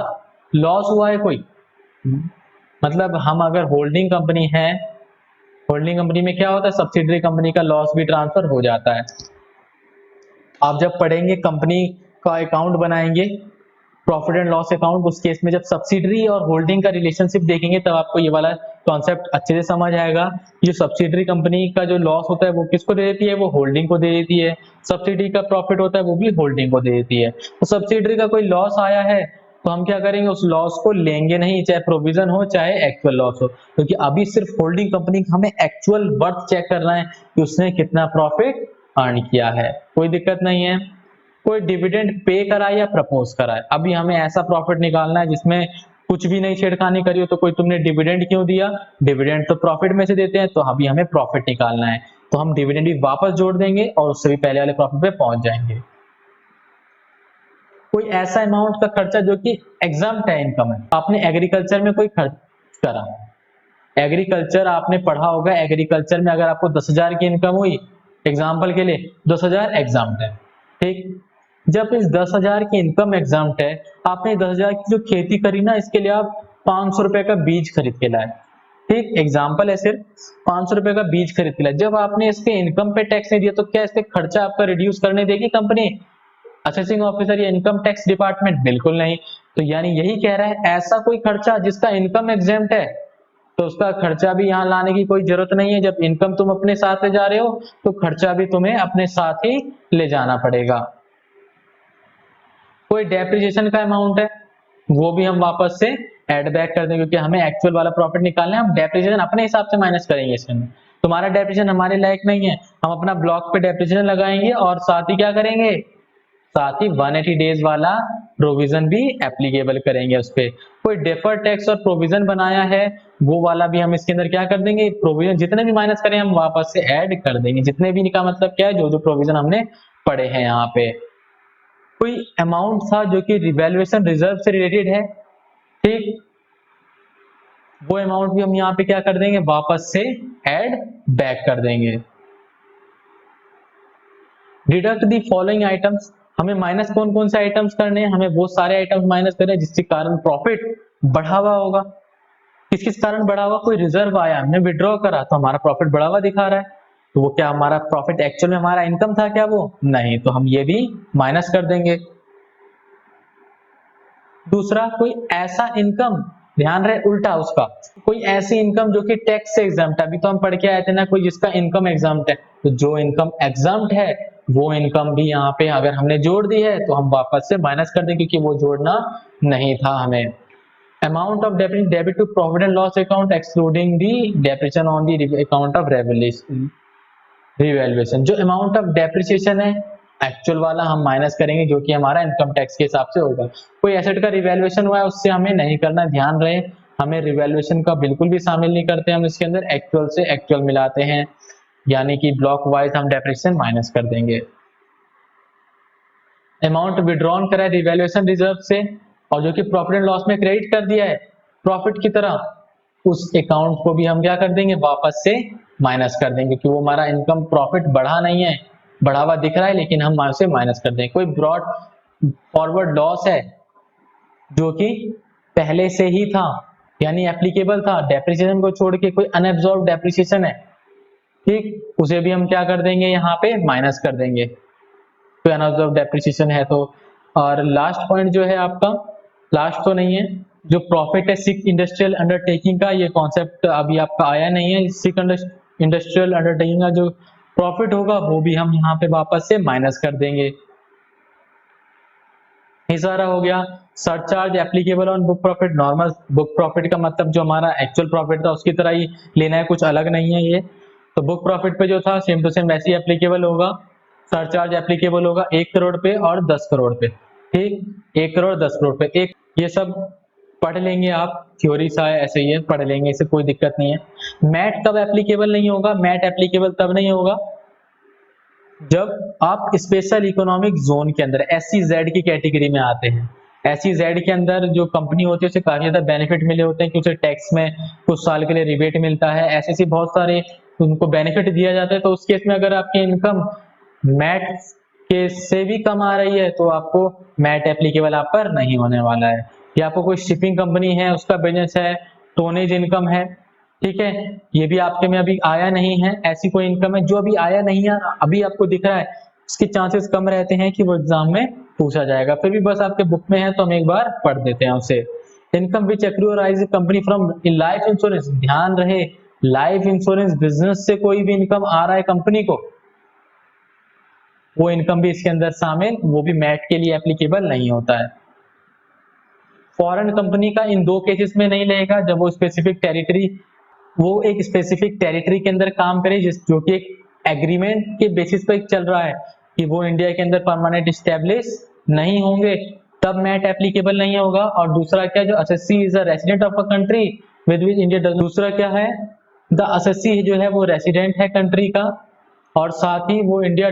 लॉस हुआ है कोई, मतलब हम अगर होल्डिंग कंपनी है, होल्डिंग कंपनी में क्या होता है, सब्सिडरी कंपनी का लॉस भी ट्रांसफर हो जाता है। आप जब पढ़ेंगे कंपनी का अकाउंट बनाएंगे, प्रॉफिट एंड लॉस अकाउंट, उस केस में जब सब्सिडरी और होल्डिंग का रिलेशनशिप देखेंगे तब आपको ये वाला कॉन्सेप्ट अच्छे से समझ आएगा। जो सब्सिडरी कंपनी का जो लॉस होता है वो किसको दे देती है, वो होल्डिंग को दे देती है। सब्सिडरी का प्रॉफिट होता है वो भी होल्डिंग को दे देती है। तो सब्सिडरी का कोई लॉस आया है तो हम क्या करेंगे, उस लॉस को लेंगे नहीं, चाहे प्रोविजन हो चाहे एक्चुअल लॉस हो, क्योंकि अभी सिर्फ होल्डिंग कंपनी का हमें एक्चुअल वर्थ चेक करना है कि उसने कितना प्रॉफिट अर्न किया है, कोई दिक्कत नहीं है। कोई डिविडेंड पे करा या प्रपोज करा है, अभी हमें ऐसा प्रॉफिट निकालना है जिसमें कुछ भी नहीं छेड़खानी करी हो, तो कोई तुमने डिविडेंड क्यों दिया, डिविडेंड तो प्रॉफिट में से देते हैं, तो अभी हमें प्रॉफिट निकालना है, तो हम डिविडेंड भी वापस जोड़ देंगे और उससे भी पहले वाले प्रॉफिट पे पहुंच जाएंगे। कोई ऐसा अमाउंट का खर्चा जो कि एग्जाम्प्ट है इनकम है, आपने एग्रीकल्चर में कोई खर्च करा, एग्रीकल्चर आपने पढ़ा होगा, एग्रीकल्चर में अगर आपको 10,000 की इनकम हुई, एग्जाम्पल के लिए 10,000 एग्जाम्प्ट है, ठीक। जब इस 10,000 की इनकम एग्जाम्प्ट है, आपने 10,000 की जो खेती करी ना, इसके लिए आप 500 रुपए का बीज खरीद के लाए, ठीक, एग्जाम्पल है, सिर्फ 500 रुपए का बीज खरीद के लाए। जब आपने इसके इनकम पे टैक्स नहीं दिया तो क्या इसके खर्चा आपका रिड्यूस करने देगी कंपनी, असेसिंग ऑफिसर या इनकम टैक्स डिपार्टमेंट, बिल्कुल नहीं। तो यानी यही कह रहा है, ऐसा कोई खर्चा जिसका इनकम एग्जेम्प्ट है तो उसका खर्चा भी यहाँ लाने की कोई जरूरत नहीं है। जब इनकम तुम अपने साथ ले जा रहे हो तो खर्चा भी तुम्हें अपने साथ ही ले जाना पड़ेगा। कोई डेप्रिसिएशन का अमाउंट है, वो भी हम वापस से ऐड बैक कर देंगे, क्योंकि हमें एक्चुअल वाला प्रॉफिट निकालना है, हम डेप्रिसिएशन अपने हिसाब से माइनस करेंगे इसके अंदर। तुम्हारा डेप्रिसिएशन हमारे लायक नहीं है, हम अपना ब्लॉक पे डेप्रिसिएशन लगाएंगे और साथ ही क्या करेंगे, साथ ही 180 डेज वाला प्रोविजन भी एप्लीकेबल करेंगे उस पे। कोई डेफर टैक्स और प्रोविजन बनाया है, वो वाला भी हम इसके अंदर क्या कर देंगे, प्रोविजन जितने भी माइनस करें हम वापस से ऐड कर देंगे, जितने भी का मतलब क्या है, जो जो प्रोविजन हमने पढ़े हैं यहाँ पे। कोई अमाउंट था जो कि रिवैल्यूएशन रिजर्व से रिलेटेड है, ठीक, वो अमाउंट भी हम यहाँ पे क्या कर देंगे, वापस से ऐड बैक कर देंगे। डिडक्ट दी फॉलोइंग आइटम्स, हमें माइनस कौन कौन से आइटम्स करने हैं, हमें वो सारे आइटम्स माइनस करने हैं जिसके कारण प्रॉफिट बढ़ा हुआ होगा। किस किस कारण बढ़ा हुआ, कोई रिजर्व आया, हमने विड्रॉ करा तो हमारा प्रॉफिट बढ़ा हुआ दिखा रहा है, तो वो क्या हमारा प्रॉफिट एक्चुअल में हमारा इनकम था क्या, वो नहीं, तो हम ये भी माइनस कर देंगे। दूसरा, कोई ऐसा इनकम ध्यान रहे उल्टा उसका, कोई ऐसी इनकम जो कि टैक्स से एग्जम्प्ट है। अभी तो हम पढ़ के आए थे ना, कोई जिसका इनकम एग्जम्प्ट है, तो जो इनकम एग्जम्प्ट है वो इनकम भी यहाँ पे अगर हमने जोड़ दी है तो हम वापस से माइनस कर दें, क्योंकि वो जोड़ना नहीं था हमें। Amount of debit to profit and loss account excluding the depreciation on the account of revaluation. जो अमाउंट ऑफ डेप्रिसिएशन है एक्चुअल वाला हम माइनस करेंगे, जो कि हमारा इनकम टैक्स के हिसाब से होगा। कोई एसेट का रिवैल्यूएशन हुआ है उससे हमें नहीं करना, ध्यान रहे हमें रिवैल्यूएशन का बिल्कुल भी शामिल नहीं करते हम इसके अंदर, एक्चुअल से एक्चुअल मिलाते हैं, यानी कि ब्लॉक वाइज हम डेप्रिसिएशन माइनस कर देंगे। अमाउंट विड्रॉन करा है रिवैल्यूएशन रिजर्व से और जो कि प्रॉफिट एंड लॉस में क्रेडिट कर दिया है प्रॉफिट की तरह, उस अकाउंट को भी हम क्या कर देंगे, वापस से माइनस कर देंगे, कि वो हमारा इनकम प्रॉफिट बढ़ा नहीं है, बढ़ा हुआ दिख रहा है लेकिन हम उसे माइनस कर देंगे। कोई ब्रॉड फॉरवर्ड लॉस है जो कि पहले से ही था यानी एप्लीकेबल था, डेप्रिसिएशन को छोड़ के कोई अनएब्सॉर्ब डेप्रिसिएशन है, ठीक, उसे भी हम क्या कर देंगे, यहाँ पे माइनस कर देंगे, कोई अनएब्सॉर्ब डेप्रिसिएशन है तो। और लास्ट पॉइंट जो है आपका, लास्ट तो नहीं है, जो प्रॉफिट है सिक इंडस्ट्रियल अंडरटेकिंग का, ये कॉन्सेप्ट अभी आपका आया नहीं है। सिक इंडस्ट्रियल अंडरटेकिंग का जो प्रॉफिट होगा वो भी हम यहाँ पे वापस से माइनस कर देंगे। ये सारा हो गया। Surcharge applicable on book profit, normal book profit का मतलब जो हमारा एक्चुअल प्रॉफिट था उसकी तरह ही लेना है, कुछ अलग नहीं है ये। तो बुक प्रॉफिट पे जो था सेम टू सेम वैसे ही एप्लीकेबल होगा। सरचार्ज एप्लीकेबल होगा 1 करोड़ पे और 10 करोड़ पे, ठीक, 1 करोड़ 10 करोड़ पे। एक ये सब पढ़ लेंगे आप, थ्योरी सा है ऐसे ही है, पढ़ लेंगे, इसे कोई दिक्कत नहीं है। मैट कब एप्लीकेबल नहीं होगा, मैट एप्लीकेबल तब नहीं होगा जब आप स्पेशल इकोनॉमिक जोन के अंदर SEZ की कैटेगरी में आते हैं। SEZ के अंदर जो कंपनी होती है उसे काफी ज्यादा बेनिफिट मिले होते हैं कि उसे टैक्स में कुछ साल के लिए रिबेट मिलता है, ऐसे बहुत सारे उनको बेनिफिट दिया जाता है। तो उस केस में अगर आपकी इनकम मैट के से भी कम आ रही है तो आपको मैट एप्लीकेबल आप पर नहीं होने वाला है। या आपको कोई शिपिंग कंपनी है, उसका बिजनेस है, टोनेज इनकम है, ठीक है, ये भी आपके में अभी आया नहीं है, ऐसी कोई इनकम है जो अभी आया नहीं है, अभी आपको दिख रहा है, उसके चांसेस कम रहते हैं कि वो एग्जाम में पूछा जाएगा। फिर भी बस आपके बुक में है तो हम एक बार पढ़ देते हैं उसे। Income which एक्रूअराइज company from life insurance, ध्यान रहे लाइफ इंश्योरेंस बिजनेस से कोई भी इनकम आ रहा है कंपनी को, वो इनकम भी इसके अंदर शामिल, वो भी मैट के लिए एप्लीकेबल नहीं होता है। फॉरेन कंपनी का इन दो केसेस में नहीं लगेगा, जब वो स्पेसिफिक टेरिटरी, वो एक स्पेसिफिक टेरिटरी के अंदर काम करे जो कि एक एग्रीमेंट के बेसिस पर चल रहा है कि वो इंडिया के अंदर परमानेंट स्टैब्लिश नहीं होंगे, तब मैट एप्लीकेबल नहीं होगा। और दूसरा क्या, जो assessee is a resident of a country with which India does, दूसरा क्या है, द असेसी जो है वो रेसिडेंट है कंट्री का और साथ ही वो इंडिया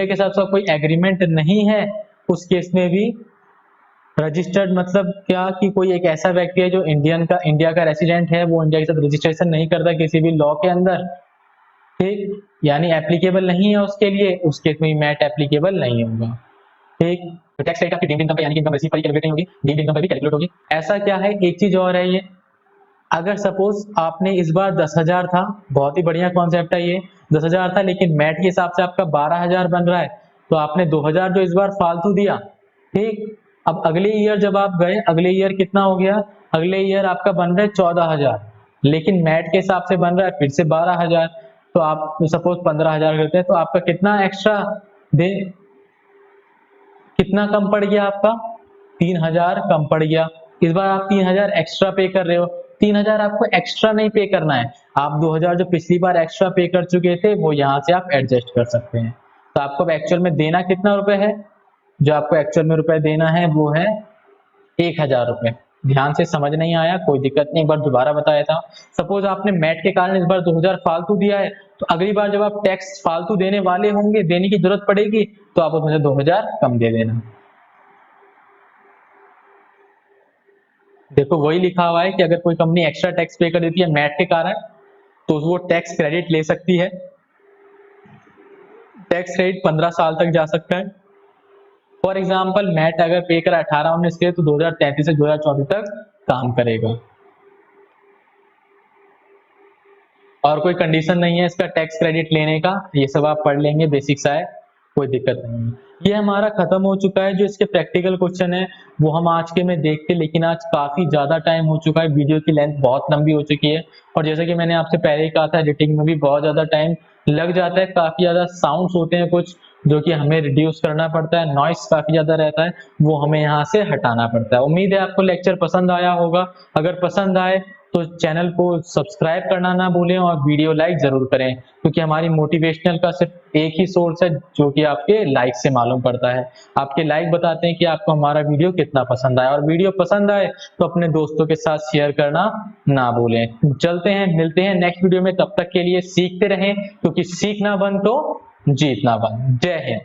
के साथ साथ कोई एग्रीमेंट नहीं है, उस केस में भी रजिस्टर्ड, मतलब क्या कि कोई एक ऐसा व्यक्ति है जो इंडिया का रेसिडेंट है, वो इंडिया के साथ रजिस्ट्रेशन नहीं करता किसी भी लॉ के अंदर, ठीक, यानी एप्लीकेबल नहीं है उसके लिए, उस केस में मैट एप्लीकेबल नहीं होगा, ठीक। तो टैक्स रेट आपकी डीम्ड इनकम पे यानी कि इनकम रिसीव पर कैलकुलेट नहीं होगी, डीम्ड इनकम पे भी कैलकुलेट होगी। ऐसा क्या है, एक चीज और है ये, अगर सपोज आपने इस बार 10,000 था, बहुत ही बढ़िया कॉन्सेप्ट है ये, 10,000 था लेकिन मैट के हिसाब से आपका 12,000 बन रहा है, तो आपने 2,000 जो इस बार फालतू दिया, ठीक। अब अगले ईयर जब आप गए, अगले ईयर कितना हो गया, अगले ईयर आपका बन रहा है 14,000, लेकिन मैट के हिसाब से बन रहा है फिर से 12,000, तो आप सपोज 15,000 करते हैं तो आपका कितना एक्स्ट्रा दे, कितना कम पड़ गया आपका, 3,000 कम पड़ गया। इस बार आप 3,000 एक्स्ट्रा पे कर रहे हो, 3,000 आपको एक्स्ट्रा नहीं पे करना है, आप 2,000 जो पिछली बार एक्स्ट्रा पे कर चुके थे वो यहाँ से आप एडजस्ट कर सकते हैं। तो आपको एक्चुअल में देना कितना रुपए है, जो आपको एक्चुअल में रुपए देना है वो है 1,000 रुपए। ध्यान से समझ नहीं आया कोई दिक्कत नहीं, एक बार दोबारा बताया था। सपोज आपने मैट के कारण इस बार 2,000 फालतू दिया है, तो अगली बार जब आप टैक्स फालतू देने वाले होंगे, देने की जरूरत पड़ेगी, तो आप उसमें 2,000 कम दे देना। देखो वही लिखा हुआ है कि अगर कोई कंपनी एक्स्ट्रा टैक्स पे कर देती है मैट के कारण, तो वो टैक्स क्रेडिट ले सकती है, टैक्स क्रेडिट 15 साल तक जा सकता है। फॉर एग्जाम्पल मैट अगर पे करा 18-19 के, तो 2033 से 2024 तक काम करेगा, और कोई कंडीशन नहीं है इसका टैक्स क्रेडिट लेने का, ये सब आप पढ़ लेंगे, बेसिक्स है, कोई दिक्कत नहीं है। ये हमारा खत्म हो चुका है। जो इसके प्रैक्टिकल क्वेश्चन है वो हम आज के में देखते, लेकिन आज काफी ज्यादा टाइम हो चुका है, वीडियो की लेंथ बहुत लंबी हो चुकी है। और जैसे कि मैंने आपसे पहले ही कहा था, एडिटिंग में भी बहुत ज्यादा टाइम लग जाता है, काफी ज्यादा साउंड्स होते हैं कुछ जो कि हमें रिड्यूस करना पड़ता है, नॉइस काफी ज्यादा रहता है, वो हमें यहाँ से हटाना पड़ता है। उम्मीद है आपको लेक्चर पसंद आया होगा। अगर पसंद आए तो चैनल को सब्सक्राइब करना ना भूलें और वीडियो लाइक जरूर करें, क्योंकि हमारी मोटिवेशनल का सिर्फ एक ही सोर्स है जो कि आपके लाइक से मालूम पड़ता है। आपके लाइक बताते हैं कि आपको हमारा वीडियो कितना पसंद आया, और वीडियो पसंद आए तो अपने दोस्तों के साथ शेयर करना ना भूलें। चलते हैं, मिलते हैं नेक्स्ट वीडियो में, तब तक के लिए सीखते रहें, क्योंकि सीखना बंद तो जीतना बंद। जय हिंद।